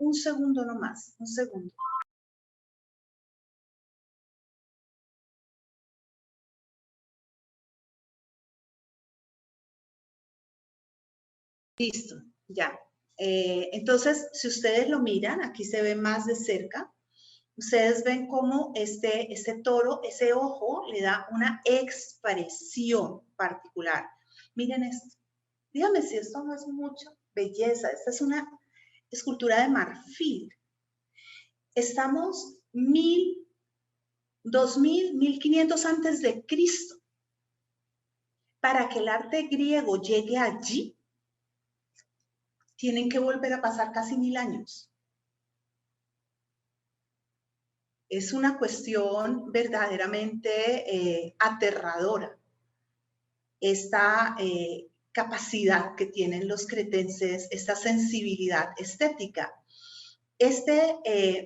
nomás, un segundo. Listo, ya. Entonces, si ustedes lo miran, aquí se ve más de cerca, ustedes ven cómo este toro, ese ojo, le da una expresión particular. Miren esto. Dígame si esto no es mucha belleza. Esta es una escultura de marfil. Estamos 2000, 1500 antes de Cristo. Para que el arte griego llegue allí, tienen que volver a pasar casi 1000 años. Es una cuestión verdaderamente aterradora. Esta capacidad que tienen los cretenses, esta sensibilidad estética.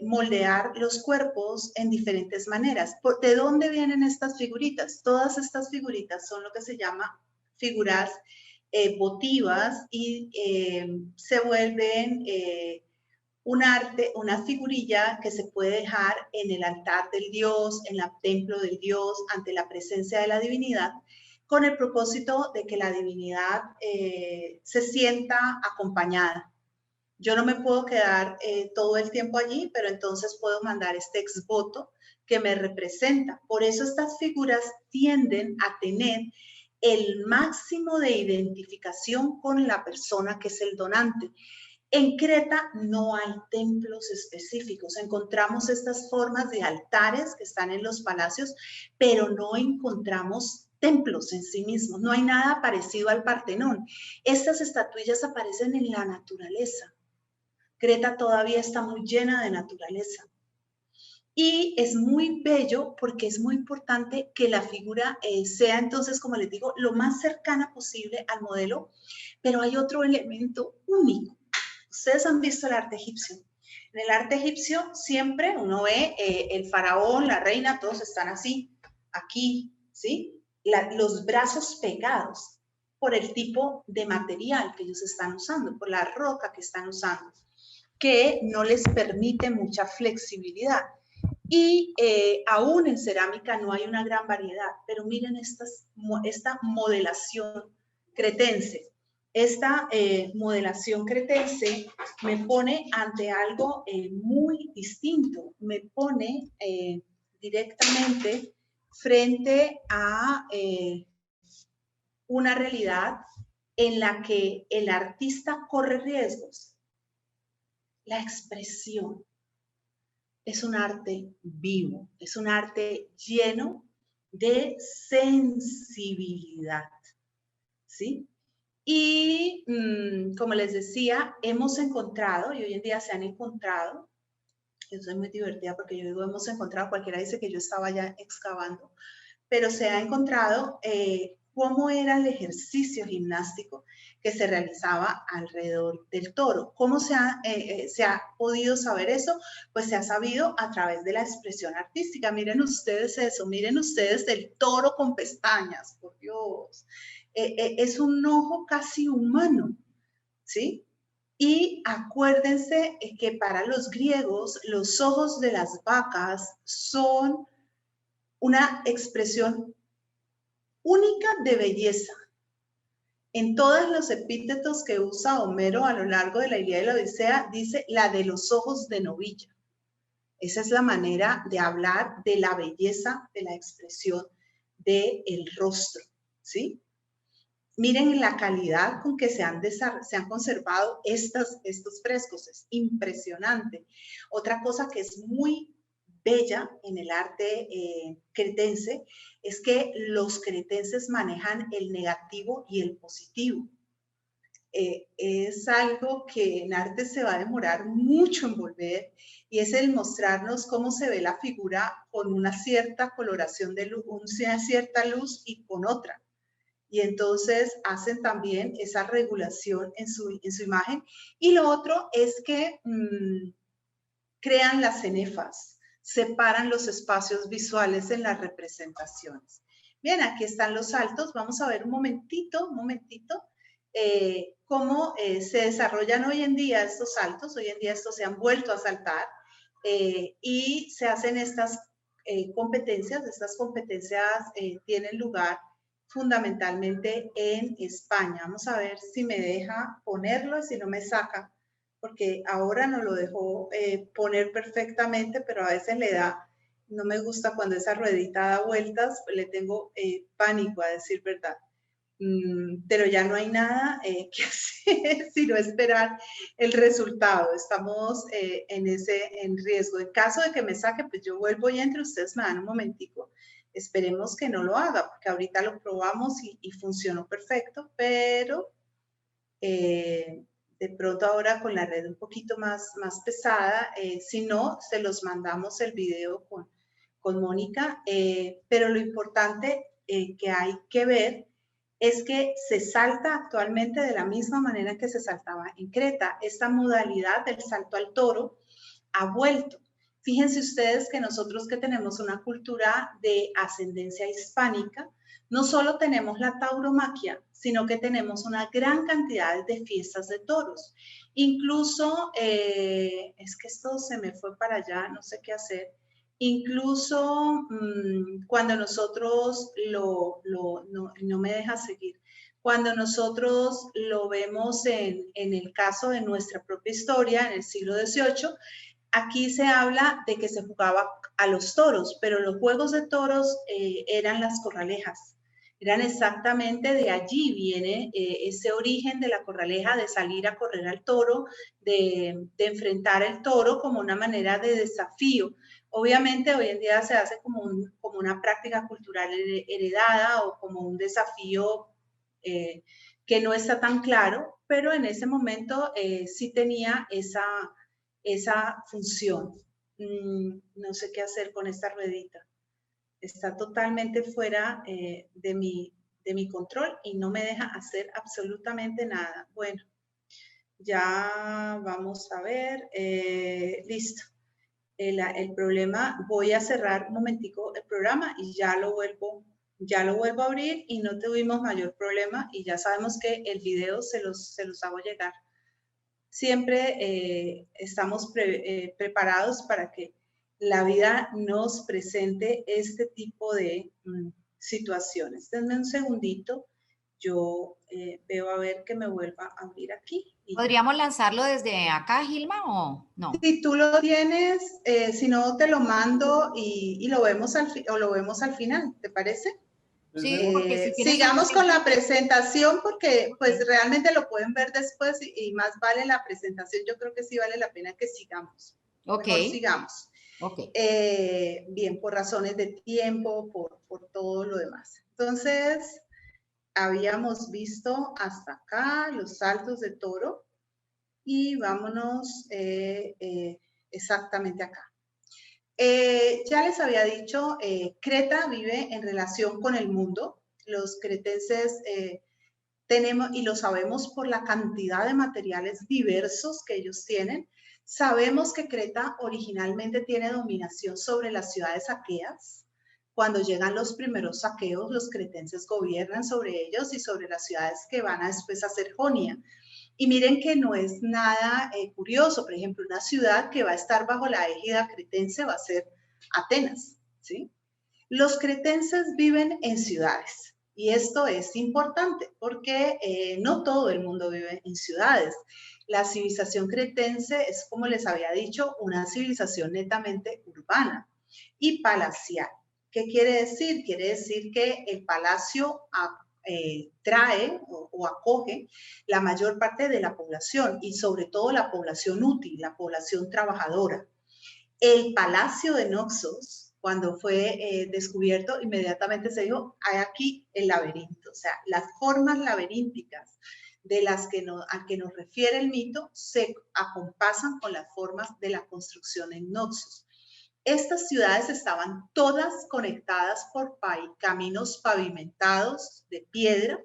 Moldear los cuerpos en diferentes maneras. ¿De dónde vienen estas figuritas? Todas estas figuritas son lo que se llama figuras votivas y se vuelven un arte, una figurilla que se puede dejar en el altar del dios, en el templo del dios, ante la presencia de la divinidad, con el propósito de que la divinidad se sienta acompañada. Yo no me puedo quedar todo el tiempo allí, pero entonces puedo mandar este exvoto que me representa. Por eso estas figuras tienden a tener el máximo de identificación con la persona que es el donante. En Creta no hay templos específicos. Encontramos estas formas de altares que están en los palacios, pero no encontramos templos en sí mismos. No hay nada parecido al Partenón. Estas estatuillas aparecen en la naturaleza. Creta todavía está muy llena de naturaleza. Y es muy bello porque es muy importante que la figura sea entonces, como les digo, lo más cercana posible al modelo, pero hay otro elemento único. Ustedes han visto el arte egipcio. En el arte egipcio siempre uno ve el faraón, la reina, todos están así, aquí, ¿sí? Los brazos pegados por el tipo de material que ellos están usando, por la roca que están usando, que no les permite mucha flexibilidad. Y aún en cerámica no hay una gran variedad, pero miren esta modelación cretense. Esta modelación cretense me pone ante algo muy distinto, me pone directamente frente a una realidad en la que el artista corre riesgos. La expresión es un arte vivo, es un arte lleno de sensibilidad, ¿sí? Y como les decía, hemos encontrado, y hoy en día se han encontrado, eso es muy divertida porque yo digo hemos encontrado, cualquiera dice que yo estaba ya excavando, pero se ha encontrado cómo era el ejercicio gimnástico que se realizaba alrededor del toro. ¿Cómo se ha podido saber eso? Pues se ha sabido a través de la expresión artística. Miren ustedes eso, miren ustedes el toro con pestañas, por Dios. Es un ojo casi humano, ¿sí? Y acuérdense que para los griegos los ojos de las vacas son una expresión única de belleza. En todos los epítetos que usa Homero a lo largo de la Ilíada y la Odisea, dice la de los ojos de novilla. Esa es la manera de hablar de la belleza, de la expresión del rostro, ¿sí? Miren la calidad con que se han conservado estos frescos, es impresionante. Otra cosa que es muy bella en el arte cretense es que los cretenses manejan el negativo y el positivo. Es algo que en arte se va a demorar mucho en volver y es el mostrarnos cómo se ve la figura con una cierta coloración de luz, una cierta luz y con otra. Y entonces hacen también esa regulación en su imagen. Y lo otro es que crean las cenefas, separan los espacios visuales en las representaciones. Bien, aquí están los saltos. Vamos a ver un momentito, cómo se desarrollan hoy en día estos saltos. Hoy en día estos se han vuelto a saltar y se hacen estas competencias. Estas competencias tienen lugar fundamentalmente en España. Vamos a ver si me deja ponerlo y si no me saca, porque ahora no lo dejó poner perfectamente, pero a veces le da, no me gusta cuando esa ruedita da vueltas, le tengo pánico a decir verdad. Pero ya no hay nada que hacer, sino esperar el resultado. Estamos en riesgo. En caso de que me saque, pues yo vuelvo y entre ustedes me dan un momentico. Esperemos que no lo haga, porque ahorita lo probamos y funcionó perfecto, pero de pronto ahora con la red un poquito más pesada, si no, se los mandamos el video con Mónica, pero lo importante que hay que ver es que se salta actualmente de la misma manera que se saltaba en Creta. Esta modalidad del salto al toro ha vuelto. Fíjense ustedes que nosotros que tenemos una cultura de ascendencia hispánica, no solo tenemos la tauromaquia, sino que tenemos una gran cantidad de fiestas de toros. Incluso, es que esto se me fue para allá, no sé qué hacer. Incluso cuando nosotros no me deja seguir, cuando nosotros lo vemos en el caso de nuestra propia historia, en el siglo XVIII, aquí se habla de que se jugaba a los toros, pero los juegos de toros eran las corralejas. Eran exactamente de allí viene ese origen de la corraleja, de salir a correr al toro, de enfrentar el toro como una manera de desafío. Obviamente hoy en día se hace como una práctica cultural heredada o como un desafío que no está tan claro, pero en ese momento sí tenía esa función. no sé qué hacer con esta ruedita. Está totalmente fuera de mi control y no me deja hacer absolutamente nada. Bueno, ya vamos a ver. Listo. El problema, voy a cerrar un momentico el programa y ya lo vuelvo a abrir y no tuvimos mayor problema y ya sabemos que el video se los hago llegar. Siempre estamos preparados para que la vida nos presente este tipo de situaciones. Denme un segundito, yo veo a ver que me vuelva a abrir aquí. ¿Podríamos lanzarlo desde acá, Gilma, o no? Si tú lo tienes, si no te lo mando y lo vemos lo vemos al final, ¿te parece? Sí, porque si tienes sigamos con la presentación porque pues realmente lo pueden ver después y más vale la presentación. Yo creo que sí vale la pena que sigamos. Mejor sigamos. Bien, por razones de tiempo, por todo lo demás. Entonces, habíamos visto hasta acá los saltos de toro y vámonos exactamente acá. Ya les había dicho, Creta vive en relación con el mundo. Los cretenses tenemos, y lo sabemos por la cantidad de materiales diversos que ellos tienen. Sabemos que Creta originalmente tiene dominación sobre las ciudades aqueas. Cuando llegan los primeros saqueos, los cretenses gobiernan sobre ellos y sobre las ciudades que van a después a ser Jonia. Y miren que no es nada curioso. Por ejemplo, una ciudad que va a estar bajo la égida cretense va a ser Atenas, ¿sí? Los cretenses viven en ciudades y esto es importante porque no todo el mundo vive en ciudades. La civilización cretense es, como les había dicho, una civilización netamente urbana y palacial. ¿Qué quiere decir? Quiere decir que el palacio trae o acoge la mayor parte de la población y sobre todo la población útil, la población trabajadora. El palacio de Noxos, cuando fue descubierto, inmediatamente se dijo, hay aquí el laberinto, o sea, las formas laberínticas de las que a que nos refiere el mito se acompasan con las formas de la construcción en Noxos. Estas ciudades estaban todas conectadas por caminos pavimentados de piedra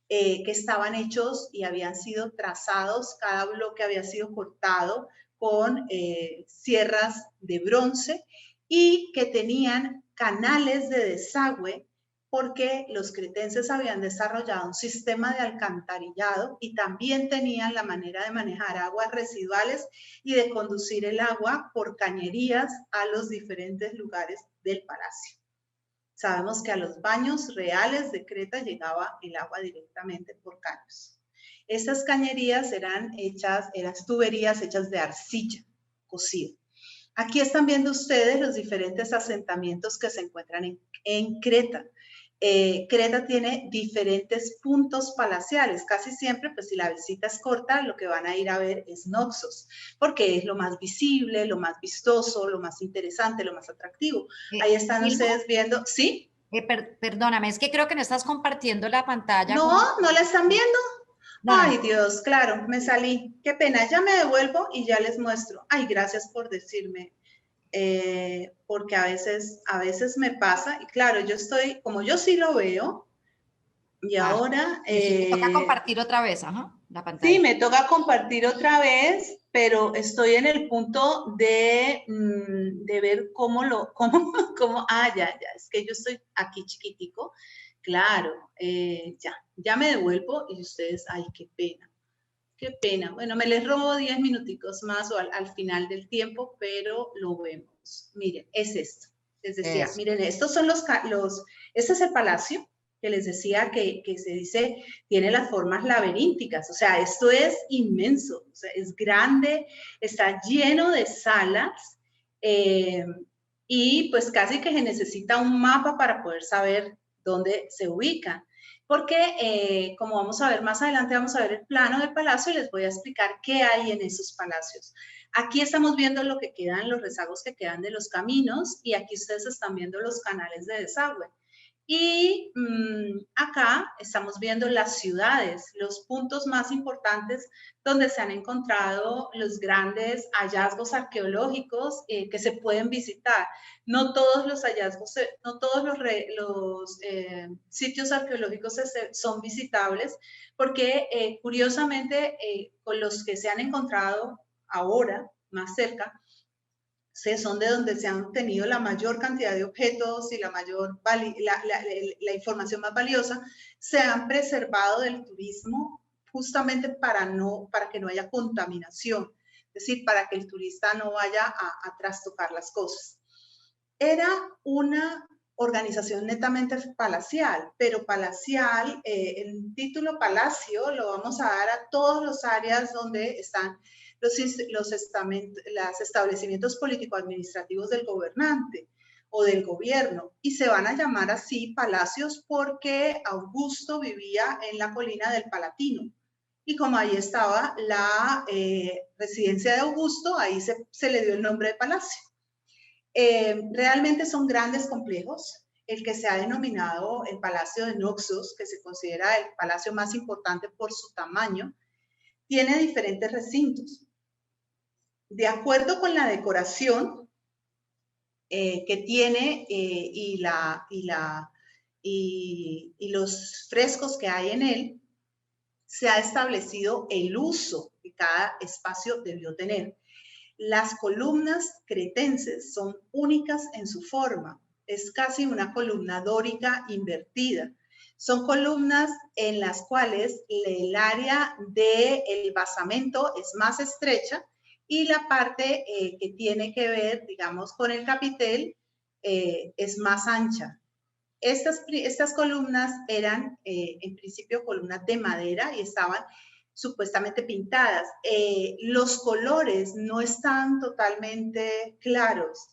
que estaban hechos y habían sido trazados, cada bloque había sido cortado con sierras de bronce y que tenían canales de desagüe porque los cretenses habían desarrollado un sistema de alcantarillado y también tenían la manera de manejar aguas residuales y de conducir el agua por cañerías a los diferentes lugares del palacio. Sabemos que a los baños reales de Creta llegaba el agua directamente por caños. Estas cañerías eran tuberías hechas de arcilla cocida. Aquí están viendo ustedes los diferentes asentamientos que se encuentran en Creta. Creta tiene diferentes puntos palaciales. Casi siempre, pues si la visita es corta, lo que van a ir a ver es Noxos, porque es lo más visible, lo más vistoso, lo más interesante, lo más atractivo. Ahí están ustedes viendo, ¿sí? Perdóname, es que creo que no estás compartiendo la pantalla. No, ¿no la están viendo? No. Ay, Dios, claro, me salí. Qué pena, ya me devuelvo y ya les muestro. Ay, gracias por decirme. Porque a veces me pasa, y claro, como yo sí lo veo, y ahora... me toca compartir otra vez, la pantalla. Sí, me toca compartir otra vez, pero estoy en el punto de ver ya, es que yo estoy aquí chiquitico, claro, ya me devuelvo y ustedes, ay, qué pena. Bueno, me les robo 10 minuticos más o al final del tiempo, pero lo vemos. Miren, es esto. Les decía, miren, estos son este es el palacio que les decía que se dice, tiene las formas laberínticas. O sea, esto es inmenso, o sea, es grande, está lleno de salas y pues casi que se necesita un mapa para poder saber dónde se ubican. Porque como vamos a ver más adelante, vamos a ver el plano del palacio y les voy a explicar qué hay en esos palacios. Aquí estamos viendo lo que quedan, los rezagos que quedan de los caminos y aquí ustedes están viendo los canales de desagüe. Y acá estamos viendo las ciudades, los puntos más importantes donde se han encontrado los grandes hallazgos arqueológicos que se pueden visitar. No todos los hallazgos, no todos los sitios arqueológicos son visitables, porque curiosamente con los que se han encontrado ahora, más cerca, son de donde se han obtenido la mayor cantidad de objetos y la información más valiosa, se han preservado del turismo justamente para que no haya contaminación, es decir, para que el turista no vaya a trastocar las cosas. Era una organización netamente palacial, pero palacial, el título palacio lo vamos a dar a todas las áreas donde están los establecimientos político-administrativos del gobernante o del gobierno, y se van a llamar así palacios porque Augusto vivía en la colina del Palatino, y como ahí estaba la residencia de Augusto, ahí se le dio el nombre de palacio. Realmente son grandes complejos. El que se ha denominado el Palacio de Naxos, que se considera el palacio más importante por su tamaño, tiene diferentes recintos. De acuerdo con la decoración que tiene y los frescos que hay en él, se ha establecido el uso que cada espacio debió tener. Las columnas cretenses son únicas en su forma. Es casi una columna dórica invertida. Son columnas en las cuales el área del basamento es más estrecha y la parte que tiene que ver, digamos, con el capitel es más ancha. Estas columnas eran, en principio, columnas de madera y estaban supuestamente pintadas. Los colores no están totalmente claros.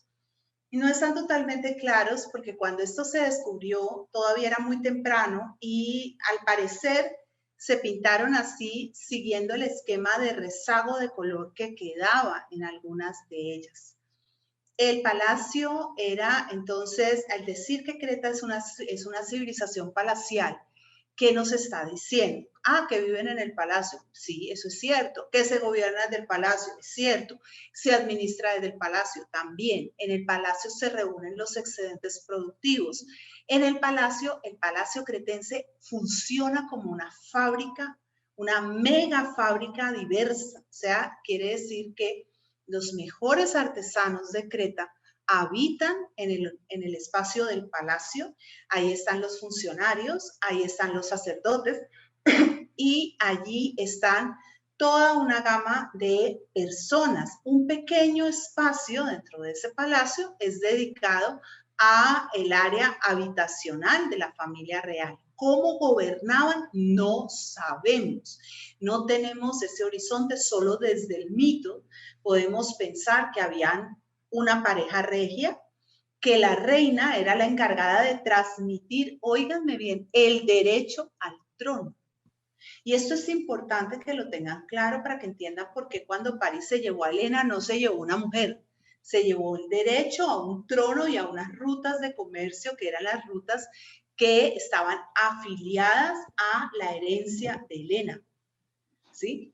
Y no están totalmente claros porque cuando esto se descubrió todavía era muy temprano y al parecer se pintaron así siguiendo el esquema de rezago de color que quedaba en algunas de ellas. El palacio era, entonces, al decir que Creta es una civilización palacial, ¿qué nos está diciendo? Ah, que viven en el palacio. Sí, eso es cierto. Que se gobierna desde el palacio. Es cierto. Se administra desde el palacio. También. En el palacio se reúnen los excedentes productivos. En el palacio cretense funciona como una fábrica, una mega fábrica diversa. O sea, quiere decir que los mejores artesanos de Creta habitan en el espacio del palacio. Ahí están los funcionarios, ahí están los sacerdotes y allí están toda una gama de personas. Un pequeño espacio dentro de ese palacio es dedicado a el área habitacional de la familia real. ¿Cómo gobernaban? No sabemos. No tenemos ese horizonte, solo desde el mito podemos pensar que habían una pareja regia, que la reina era la encargada de transmitir, óiganme bien, el derecho al trono. Y esto es importante que lo tengan claro para que entiendan por qué cuando París se llevó a Helena no se llevó una mujer, se llevó el derecho a un trono y a unas rutas de comercio que eran las rutas que estaban afiliadas a la herencia de Helena, ¿sí?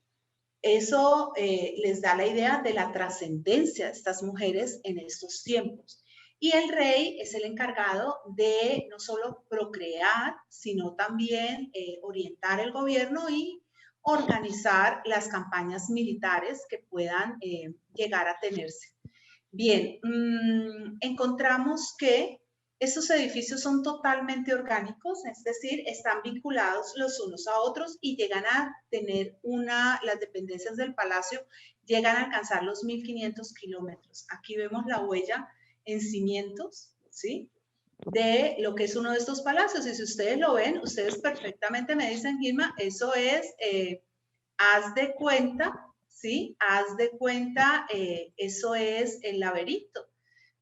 Eso les da la idea de la trascendencia de estas mujeres en estos tiempos. Y el rey es el encargado de no solo procrear, sino también orientar el gobierno y organizar las campañas militares que puedan llegar a tenerse. Bien, encontramos que estos edificios son totalmente orgánicos, es decir, están vinculados los unos a otros y llegan a tener las dependencias del palacio llegan a alcanzar los 1500 kilómetros. Aquí vemos la huella en cimientos, ¿sí? De lo que es uno de estos palacios. Y si ustedes lo ven, ustedes perfectamente me dicen, Gilma, eso es, haz de cuenta, ¿sí? Haz de cuenta, eso es el laberinto.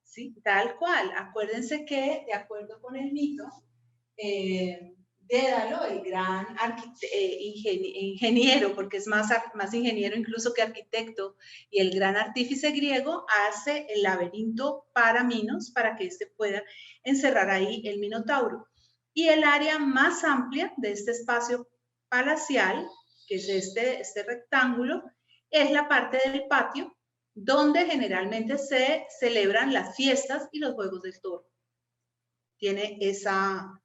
¿Sí? Tal cual. Acuérdense que, de acuerdo con el mito, Dédalo, el gran ingeniero, porque es más ingeniero incluso que arquitecto, y el gran artífice griego, hace el laberinto para Minos, para que éste pueda encerrar ahí el Minotauro. Y el área más amplia de este espacio palacial, que es este rectángulo, es la parte del patio, donde generalmente se celebran las fiestas y los juegos del toro. Tiene esa,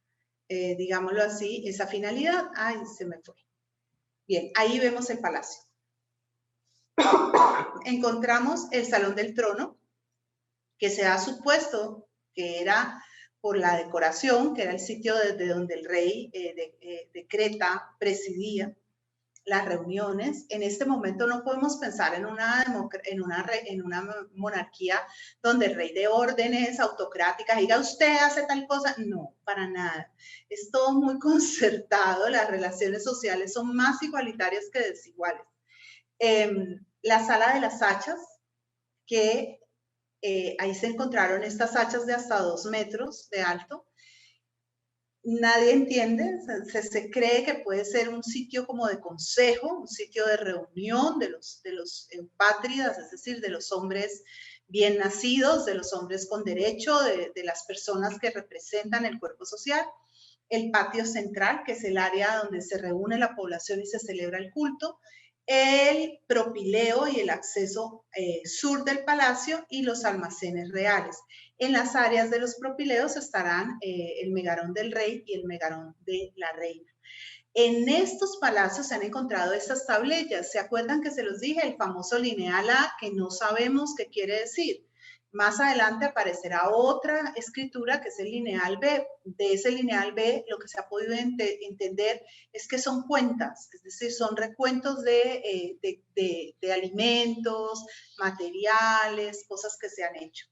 digámoslo así, esa finalidad. Ay, se me fue. Bien, ahí vemos el palacio. Encontramos el Salón del Trono, que se ha supuesto que era por la decoración, que era el sitio desde donde el rey de Creta presidía las reuniones. En este momento no podemos pensar en una monarquía donde el rey de órdenes autocráticas diga usted hace tal cosa. No, para nada. Es todo muy concertado, las relaciones sociales son más igualitarias que desiguales. La sala de las hachas, que ahí se encontraron estas hachas de hasta 2 metros de alto. Nadie entiende, se cree que puede ser un sitio como de consejo, un sitio de reunión de los eupátridas, es decir, de los hombres bien nacidos, de los hombres con derecho, de las personas que representan el cuerpo social. El patio central, que es el área donde se reúne la población y se celebra el culto. El propileo y el acceso sur del palacio y los almacenes reales. En las áreas de los propileos estarán el megarón del rey y el megarón de la reina. En estos palacios se han encontrado estas tablillas. ¿Se acuerdan que se los dije? El famoso lineal A, que no sabemos qué quiere decir. Más adelante aparecerá otra escritura que es el lineal B. De ese lineal B lo que se ha podido entender es que son cuentas, es decir, son recuentos de alimentos, materiales, cosas que se han hecho.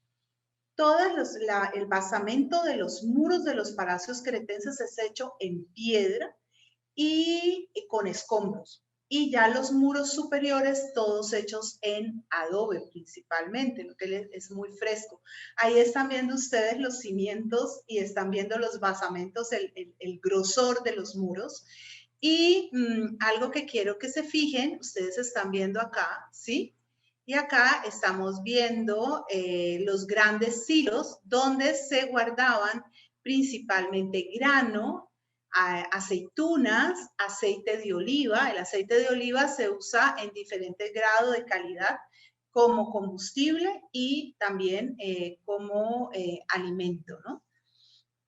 El basamento de los muros de los palacios cretenses es hecho en piedra y con escombros. Y ya los muros superiores, todos hechos en adobe principalmente, lo que es muy fresco. Ahí están viendo ustedes los cimientos y están viendo los basamentos, el grosor de los muros. Y algo que quiero que se fijen, ustedes están viendo acá, ¿sí? Y acá estamos viendo los grandes silos donde se guardaban principalmente grano, aceitunas, aceite de oliva. El aceite de oliva se usa en diferentes grados de calidad como combustible y también como alimento, ¿no?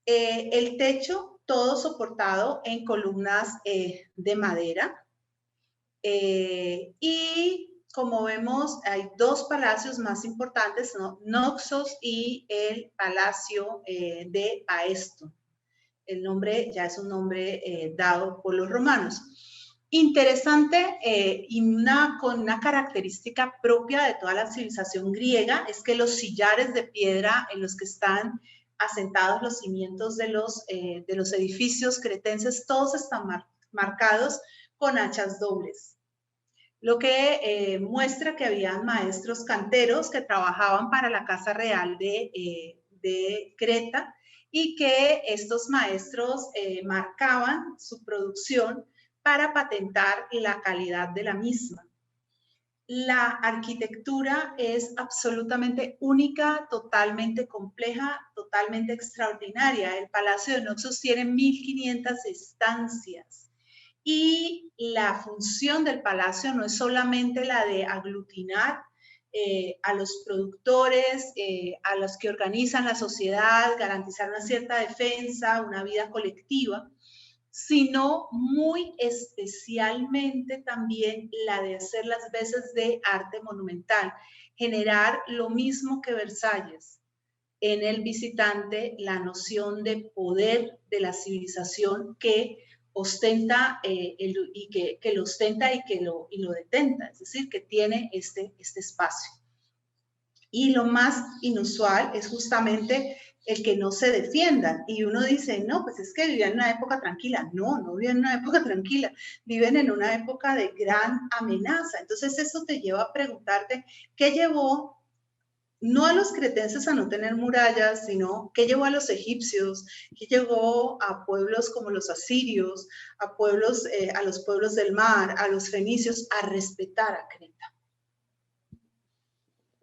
El techo todo soportado en columnas de madera y como vemos hay dos palacios más importantes, ¿no? Noxos y el palacio de Paesto. El nombre ya es un nombre dado por los romanos. Interesante y con una característica propia de toda la civilización griega es que los sillares de piedra en los que están asentados los cimientos de los edificios cretenses, todos están marcados con hachas dobles. Lo que muestra que había maestros canteros que trabajaban para la Casa Real de Creta, y que estos maestros marcaban su producción para patentar la calidad de la misma. La arquitectura es absolutamente única, totalmente compleja, totalmente extraordinaria. El Palacio de Noxos tiene 1500 estancias y la función del palacio no es solamente la de aglutinar a los productores, a los que organizan la sociedad, garantizar una cierta defensa, una vida colectiva, sino muy especialmente también la de hacer las veces de arte monumental, generar lo mismo que Versalles en el visitante, la noción de poder de la civilización que ostenta y que lo ostenta y lo detenta, es decir, que tiene este espacio. Y lo más inusual es justamente el que no se defiendan. Y uno dice, no, pues es que vivían en una época tranquila. No, no viven en una época tranquila, viven en una época de gran amenaza. Entonces eso te lleva a preguntarte, ¿qué llevó no a los cretenses a no tener murallas, sino qué llevó a los egipcios, qué llevó a pueblos como los asirios, a los pueblos del mar, a los fenicios a respetar a Creta?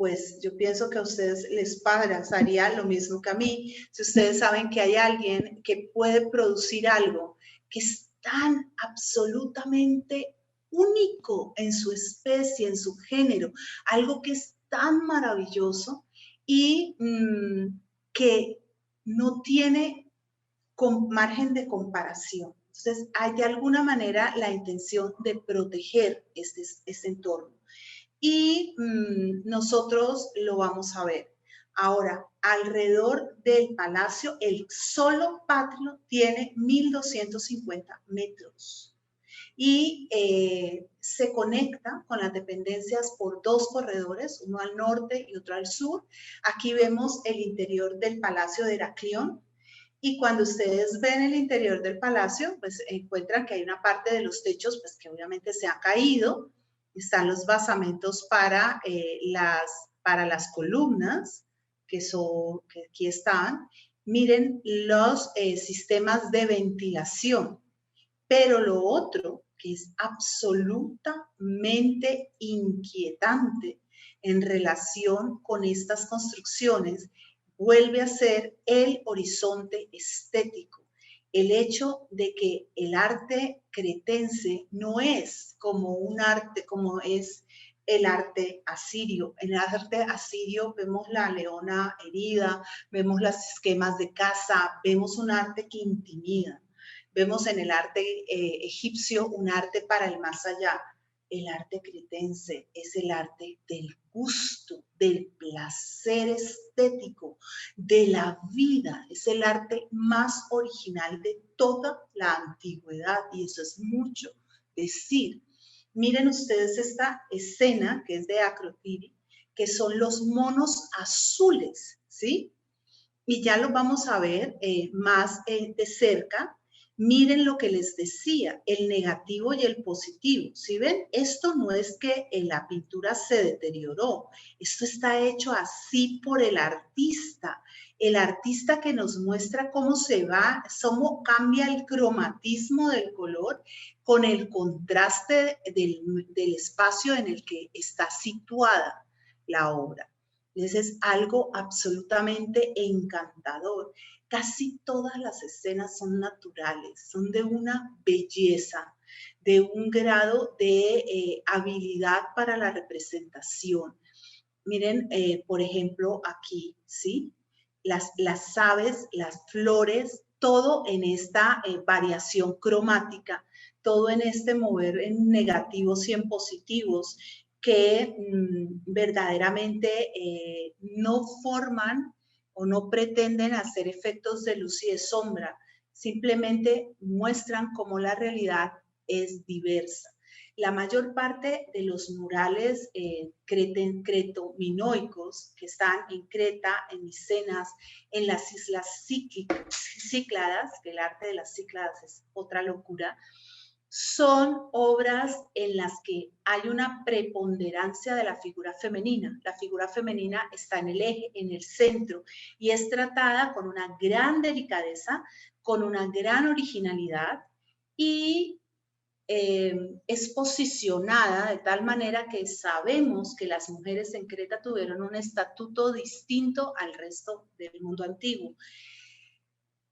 pues yo pienso que a ustedes les pasaría lo mismo que a mí. Si ustedes saben que hay alguien que puede producir algo que es tan absolutamente único en su especie, en su género, algo que es tan maravilloso y que no tiene margen de comparación. Entonces, hay de alguna manera la intención de proteger este entorno. Y nosotros lo vamos a ver. Ahora, alrededor del palacio, el solo patio tiene 1.250 metros y se conecta con las dependencias por dos corredores, uno al norte y otro al sur. Aquí vemos el interior del Palacio de Heraclión. Y cuando ustedes ven el interior del palacio, pues encuentran que hay una parte de los techos, pues que obviamente se ha caído. Están los basamentos para las columnas, que aquí están. Miren los sistemas de ventilación. Pero lo otro que es absolutamente inquietante en relación con estas construcciones vuelve a ser el horizonte estético. El hecho de que el arte cretense no es como un arte, como es el arte asirio. En el arte asirio vemos la leona herida, vemos los esquemas de caza, vemos un arte que intimida. Vemos en el arte egipcio un arte para el más allá. El arte cretense es el arte del gusto, del placer estético, de la vida. Es el arte más original de toda la antigüedad y eso es mucho decir. Miren ustedes esta escena que es de Acrotiri, que son los monos azules, ¿sí? Y ya lo vamos a ver más de cerca. Miren lo que les decía, el negativo y el positivo. ¿Sí ven? Esto no es que la pintura se deterioró. Esto está hecho así por el artista. El artista que nos muestra cómo se va, cómo cambia el cromatismo del color con el contraste del espacio en el que está situada la obra. Entonces es algo absolutamente encantador. Casi todas las escenas son naturales, son de una belleza, de un grado de habilidad para la representación. Miren, por ejemplo, aquí, ¿sí? Las aves, las flores, todo en esta variación cromática, todo en este mover en negativos y en positivos, que verdaderamente no forman o no pretenden hacer efectos de luz y de sombra, simplemente muestran cómo la realidad es diversa. La mayor parte de los murales cretominoicos que están en Creta, en Micenas, en las islas Cícladas, que el arte de las Cícladas es otra locura, son obras en las que hay una preponderancia de la figura femenina. La figura femenina está en el eje, en el centro, y es tratada con una gran delicadeza, con una gran originalidad y es posicionada de tal manera que sabemos que las mujeres en Creta tuvieron un estatuto distinto al resto del mundo antiguo.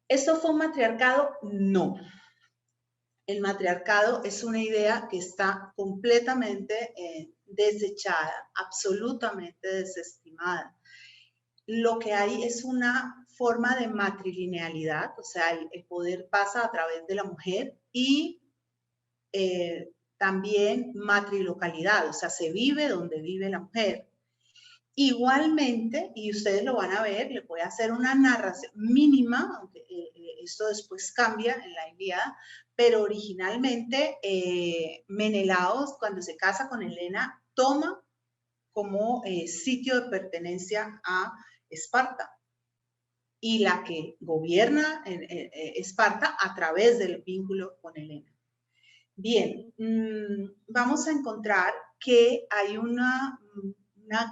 ¿Esto fue un matriarcado? No. El matriarcado es una idea que está completamente desechada, absolutamente desestimada. Lo que hay es una forma de matrilinealidad, o sea, el poder pasa a través de la mujer y también matrilocalidad, o sea, se vive donde vive la mujer. Igualmente, y ustedes lo van a ver, les voy a hacer una narración mínima, aunque esto después cambia en la Ilíada, pero originalmente Menelaos, cuando se casa con Helena, toma como sitio de pertenencia a Esparta y la que gobierna Esparta a través del vínculo con Helena. Bien, vamos a encontrar que hay una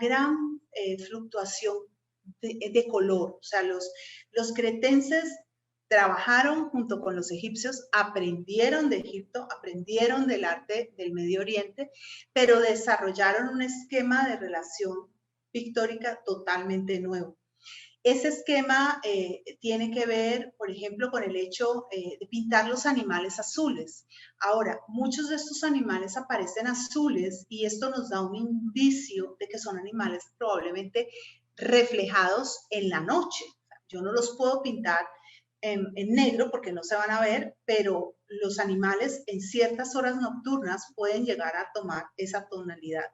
gran fluctuación de color. O sea, los cretenses trabajaron junto con los egipcios, aprendieron de Egipto, aprendieron del arte del Medio Oriente, pero desarrollaron un esquema de relación pictórica totalmente nuevo. Ese esquema tiene que ver, por ejemplo, con el hecho de pintar los animales azules. Ahora, muchos de estos animales aparecen azules y esto nos da un indicio de que son animales probablemente reflejados en la noche. Yo no los puedo pintar en negro porque no se van a ver, pero los animales en ciertas horas nocturnas pueden llegar a tomar esa tonalidad.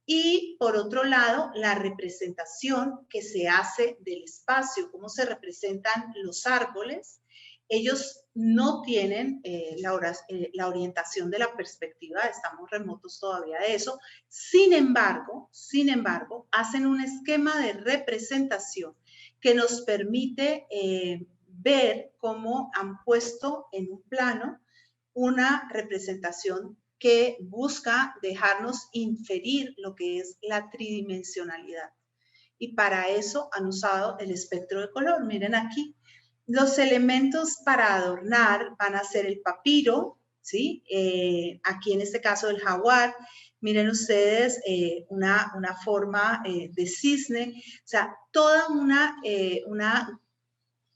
Y por otro lado, la representación que se hace del espacio, cómo se representan los árboles. Ellos no tienen la orientación de la perspectiva, estamos remotos todavía de eso. Sin embargo, hacen un esquema de representación que nos permite ver cómo han puesto en un plano una representación que busca dejarnos inferir lo que es la tridimensionalidad. Y para eso han usado el espectro de color. Miren aquí, los elementos para adornar van a ser el papiro, ¿sí? Aquí en este caso el jaguar. Miren ustedes una forma de cisne, o sea, toda una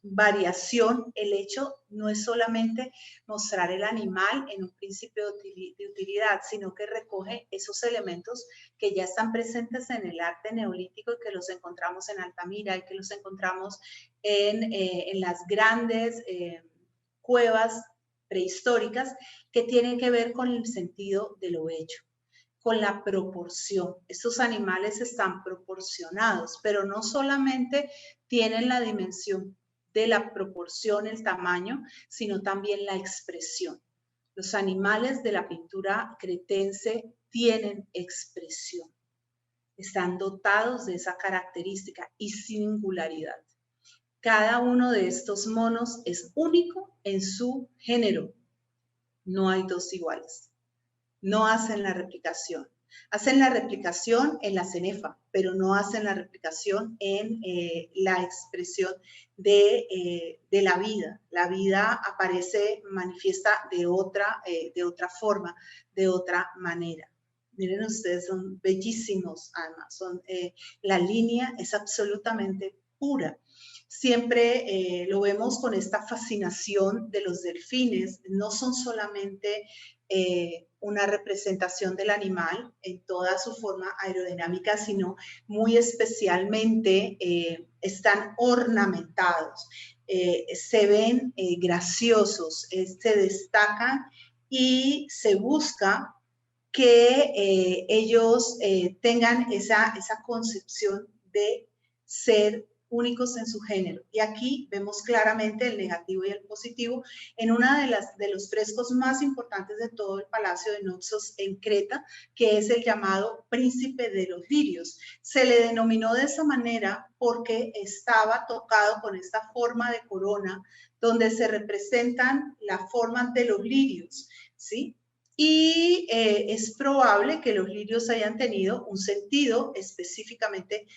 variación. El hecho no es solamente mostrar el animal en un principio de utilidad, sino que recoge esos elementos que ya están presentes en el arte neolítico y que los encontramos en Altamira y que los encontramos en las grandes cuevas prehistóricas, que tienen que ver con el sentido de lo bello, con la proporción. Estos animales están proporcionados, pero no solamente tienen la dimensión de la proporción, el tamaño, sino también la expresión. Los animales de la pintura cretense tienen expresión, están dotados de esa característica y singularidad. Cada uno de estos monos es único en su género. No hay dos iguales. No hacen la replicación. Hacen la replicación en la cenefa, pero no hacen la replicación en la expresión de la vida. La vida aparece, manifiesta de otra forma, de otra manera. Miren ustedes, son bellísimos además. La línea es absolutamente pura. Siempre lo vemos con esta fascinación de los delfines. No son solamente una representación del animal en toda su forma aerodinámica, sino muy especialmente están ornamentados, se ven graciosos, se destacan y se busca que ellos tengan esa concepción de ser únicos en su género. Y aquí vemos claramente el negativo y el positivo en uno de los frescos más importantes de todo el Palacio de Naxos en Creta, que es el llamado Príncipe de los Lirios. Se le denominó de esa manera porque estaba tocado con esta forma de corona donde se representan la forma de los lirios, ¿sí? Y es probable que los lirios hayan tenido un sentido específicamente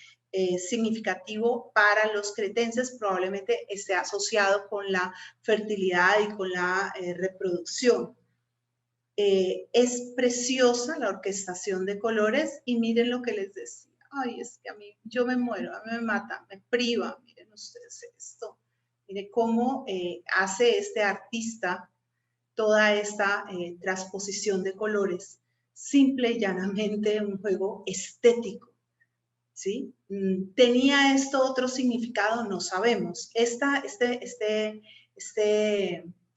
significativo para los cretenses, probablemente esté asociado con la fertilidad y con la reproducción. Es preciosa la orquestación de colores y miren lo que les decía. Ay, es que a mí, yo me muero, a mí me mata, me priva. Miren ustedes esto. Miren cómo hace este artista toda esta transposición de colores. Simple y llanamente un juego estético. ¿Sí? ¿Tenía esto otro significado? No sabemos. Este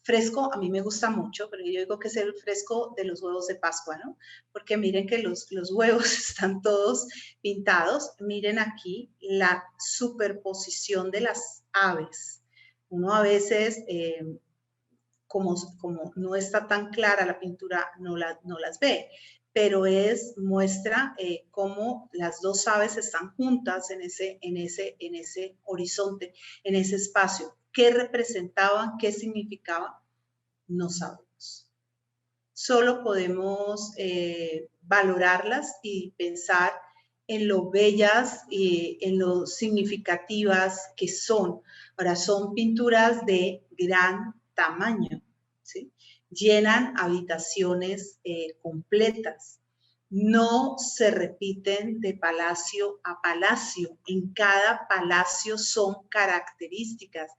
fresco a mí me gusta mucho, pero yo digo que es el fresco de los huevos de Pascua, ¿no? Porque miren que los huevos están todos pintados. Miren aquí la superposición de las aves. Uno a veces, como no está tan clara la pintura, no las ve, pero muestra cómo las dos aves están juntas en ese horizonte, en ese espacio. ¿Qué representaban? ¿Qué significaba? No sabemos. Solo podemos valorarlas y pensar en lo bellas y en lo significativas que son. Ahora, son pinturas de gran tamaño, ¿sí? Llenan habitaciones completas. no se repiten de palacio a palacio. En cada palacio son características.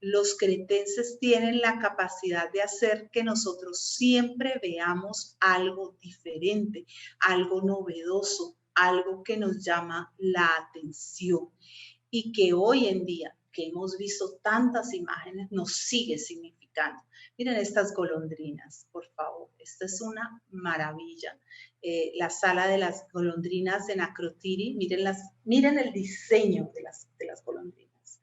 Los cretenses tienen la capacidad de hacer que nosotros siempre veamos algo diferente, algo novedoso, algo que nos llama la atención y que hoy en día, que hemos visto tantas imágenes, nos sigue significando. Miren estas golondrinas, por favor. Esta es una maravilla. La sala de las golondrinas de Nacrotiri. Miren el diseño de las golondrinas.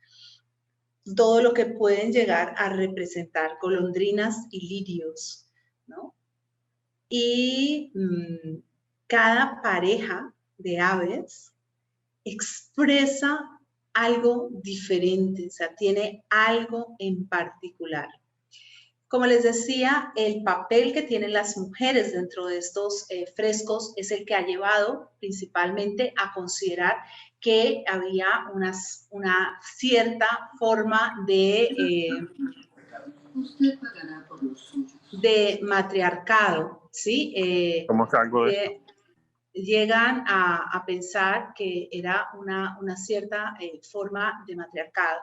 Todo lo que pueden llegar a representar golondrinas y lirios, ¿no? Y cada pareja de aves expresa algo diferente, o sea, tiene algo en particular. Como les decía, el papel que tienen las mujeres dentro de estos frescos es el que ha llevado principalmente a considerar que había una cierta forma de matriarcado, ¿sí? ¿Cómo salgo de esto? Llegan a pensar que era una cierta forma de matriarcado.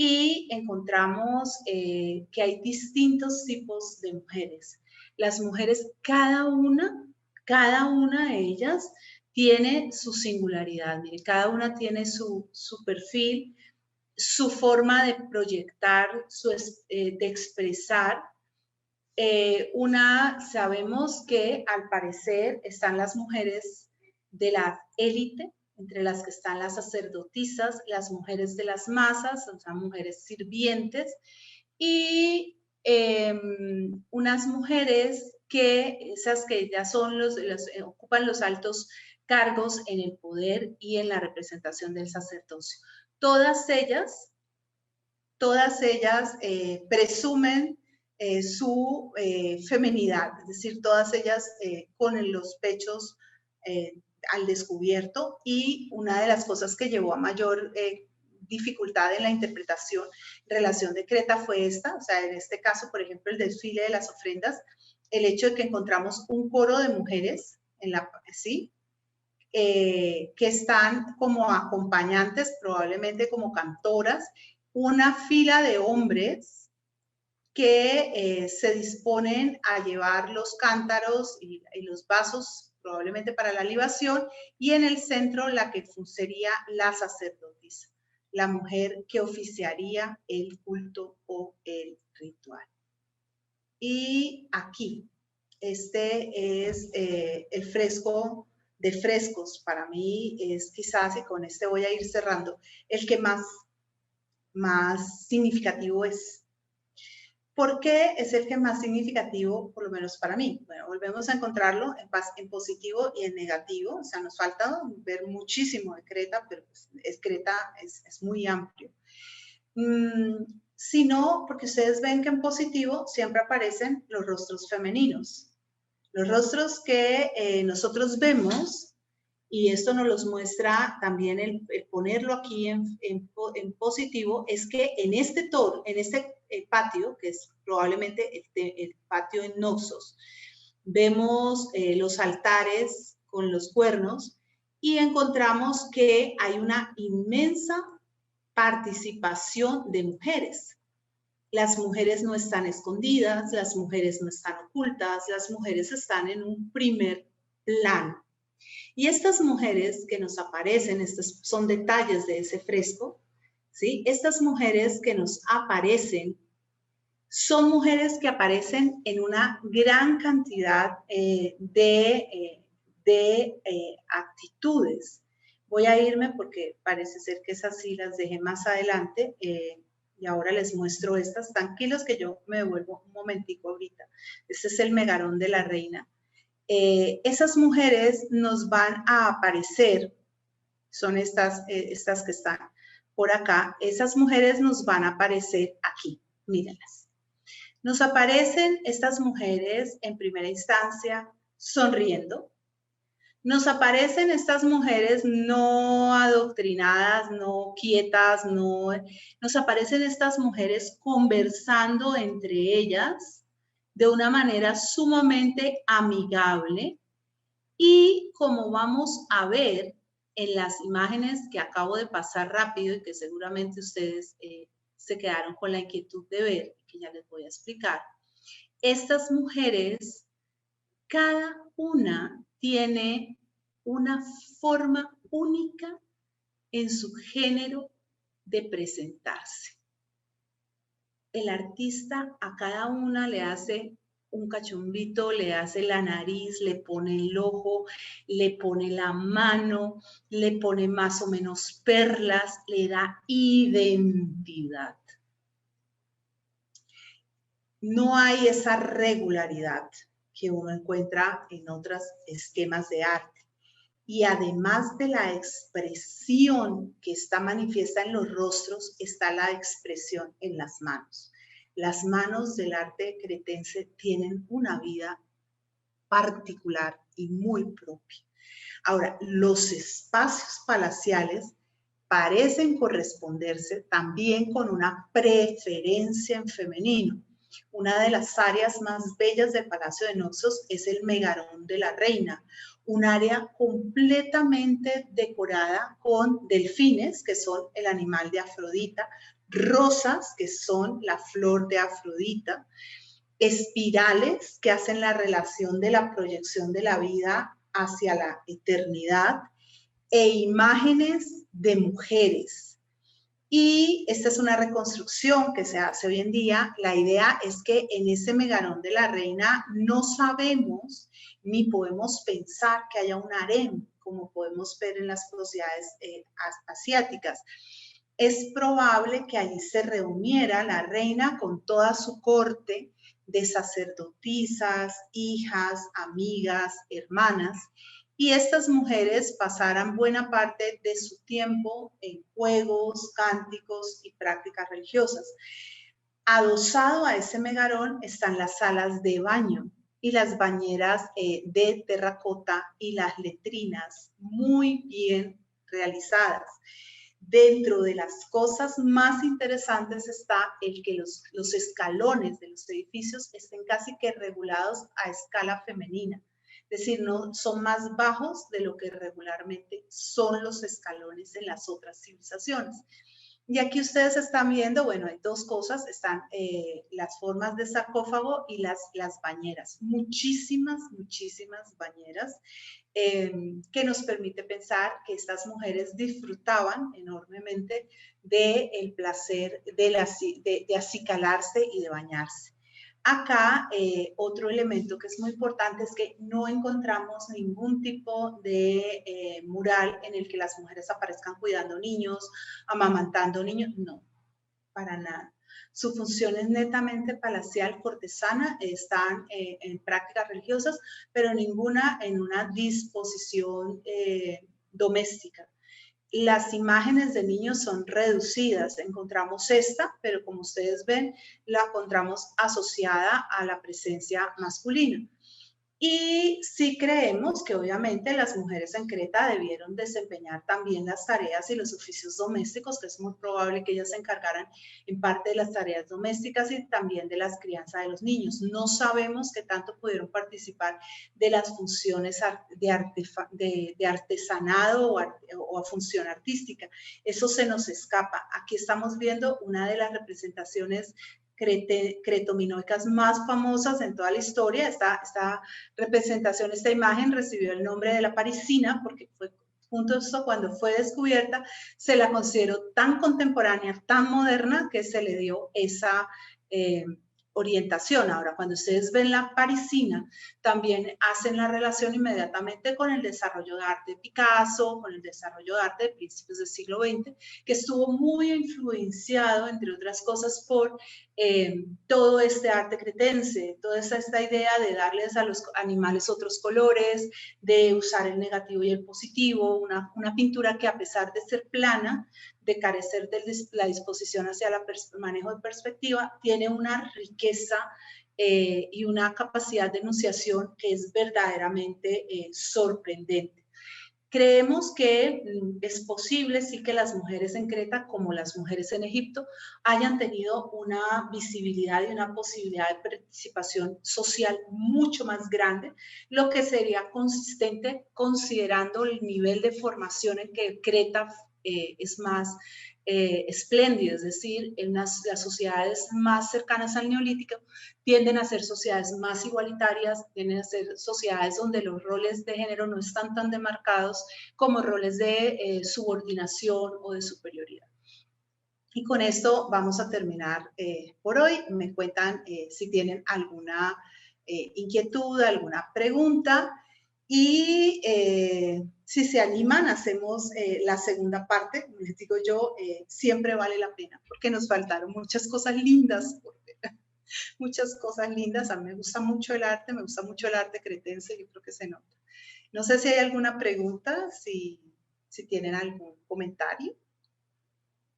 Y encontramos que hay distintos tipos de mujeres. Las mujeres, cada una de ellas tiene su singularidad. Mire, cada una tiene su perfil, su forma de proyectar, de expresar. Sabemos que al parecer están las mujeres de la élite, entre las que están las sacerdotisas, las mujeres de las masas, o sea, mujeres sirvientes, y unas mujeres esas que ya son ocupan los altos cargos en el poder y en la representación del sacerdocio. Todas ellas presumen su feminidad, es decir, todas ellas con los pechos al descubierto, y una de las cosas que llevó a mayor dificultad en la interpretación en relación de Creta fue esta, o sea, en este caso, por ejemplo, el desfile de las ofrendas, el hecho de que encontramos un coro de mujeres, ¿sí? Que están como acompañantes, probablemente como cantoras, una fila de hombres que se disponen a llevar los cántaros y los vasos, probablemente para la libación, y en el centro la que sería la sacerdotisa, la mujer que oficiaría el culto o el ritual. Y aquí, este es el fresco de frescos. Para mí es quizás, y con este voy a ir cerrando, el que más significativo es. ¿Por qué es el que más significativo, por lo menos para mí? Bueno, volvemos a encontrarlo en positivo y en negativo. O sea, nos falta ver muchísimo de Creta, pero pues, Creta es muy amplio. Sino porque ustedes ven que en positivo siempre aparecen los rostros femeninos. Los rostros que nosotros vemos, y esto nos los muestra también el ponerlo aquí en positivo, es que en este patio, que es probablemente el patio en Noxos, vemos los altares con los cuernos y encontramos que hay una inmensa participación de mujeres. Las mujeres no están escondidas, las mujeres no están ocultas, las mujeres están en un primer plano. Y estas mujeres que nos aparecen, estos son detalles de ese fresco, ¿sí? Estas mujeres que nos aparecen son mujeres que aparecen en una gran cantidad de actitudes. Voy a irme porque parece ser que esas sí las dejé más adelante y ahora les muestro estas. Tranquilos que yo me devuelvo un momentico ahorita. Este es el megarón de la reina. Esas mujeres nos van a aparecer, son estas que están por acá, esas mujeres nos van a aparecer aquí, mírenlas. Nos aparecen estas mujeres en primera instancia sonriendo. Nos aparecen estas mujeres no adoctrinadas, no quietas, nos aparecen estas mujeres conversando entre ellas de una manera sumamente amigable, Y como vamos a ver en las imágenes que acabo de pasar rápido y que seguramente ustedes se quedaron con la inquietud de ver, que ya les voy a explicar, estas mujeres, cada una tiene una forma única en su género de presentarse. El artista a cada una le hace un cachumbito, le hace la nariz, le pone el ojo, le pone la mano, le pone más o menos perlas, le da identidad. No hay esa regularidad que uno encuentra en otros esquemas de arte. Y además de la expresión que está manifiesta en los rostros, está la expresión en las manos. Las manos del arte cretense tienen una vida particular y muy propia. Ahora, los espacios palaciales parecen corresponderse también con una preferencia en femenino. Una de las áreas más bellas del Palacio de Naxos es el Megarón de la Reina, un área completamente decorada con delfines, que son el animal de Afrodita, rosas, que son la flor de Afrodita, espirales que hacen la relación de la proyección de la vida hacia la eternidad, e imágenes de mujeres. Y esta es una reconstrucción que se hace hoy en día. La idea es que en ese Megarón de la Reina no sabemos ni podemos pensar que haya un harem, como podemos ver en las sociedades asiáticas. Es probable que allí se reuniera la reina con toda su corte de sacerdotisas, hijas, amigas, hermanas, y estas mujeres pasaran buena parte de su tiempo en juegos, cánticos y prácticas religiosas. Adosado a ese megarón están las salas de baño y las bañeras de terracota y las letrinas muy bien realizadas. Dentro de las cosas más interesantes está el que los escalones de los edificios estén casi que regulados a escala femenina. Es decir, no son más bajos de lo que regularmente son los escalones en las otras civilizaciones. Y aquí ustedes están viendo, bueno, hay dos cosas, están las formas de sarcófago y las bañeras. Muchísimas bañeras que nos permite pensar que estas mujeres disfrutaban enormemente del placer de acicalarse y de bañarse. Acá otro elemento que es muy importante es que no encontramos ningún tipo de mural en el que las mujeres aparezcan cuidando niños, amamantando niños, no, para nada. Su función es netamente palacial, cortesana, están en prácticas religiosas, pero ninguna en una disposición doméstica. Las imágenes de niños son reducidas. Encontramos esta, pero como ustedes ven, la encontramos asociada a la presencia masculina. Y sí creemos que obviamente las mujeres en Creta debieron desempeñar también las tareas y los oficios domésticos, que es muy probable que ellas se encargaran en parte de las tareas domésticas y también de las crianzas de los niños. No sabemos qué tanto pudieron participar de las funciones de artesanado o a función artística. Eso se nos escapa. Aquí estamos viendo una de las representaciones cretominoicas más famosas en toda la historia. Esta representación, esta imagen recibió el nombre de la parisina porque fue justo cuando fue descubierta, se la consideró tan contemporánea, tan moderna, que se le dio esa orientación. Ahora, cuando ustedes ven la parisina, también hacen la relación inmediatamente con el desarrollo de arte de Picasso, con el desarrollo de arte de principios del siglo XX, que estuvo muy influenciado, entre otras cosas, por todo este arte cretense, toda esta idea de darles a los animales otros colores, de usar el negativo y el positivo, una pintura que a pesar de ser plana, de carecer de la disposición hacia el manejo de perspectiva, tiene una riqueza y una capacidad de enunciación que es verdaderamente sorprendente. Creemos que es posible, sí, que las mujeres en Creta, como las mujeres en Egipto, hayan tenido una visibilidad y una posibilidad de participación social mucho más grande, lo que sería consistente considerando el nivel de formación en que Creta es más espléndido, es decir, en las sociedades más cercanas al neolítico tienden a ser sociedades más igualitarias, tienden a ser sociedades donde los roles de género no están tan demarcados como roles de subordinación o de superioridad. Y con esto vamos a terminar por hoy. Me cuentan si tienen alguna inquietud, alguna pregunta. Y si se animan, hacemos la segunda parte. Les digo yo, siempre vale la pena porque nos faltaron muchas cosas lindas por ver. Muchas cosas lindas. A mí me gusta mucho el arte, me gusta mucho el arte cretense, yo creo que se nota. No sé si hay alguna pregunta, si tienen algún comentario.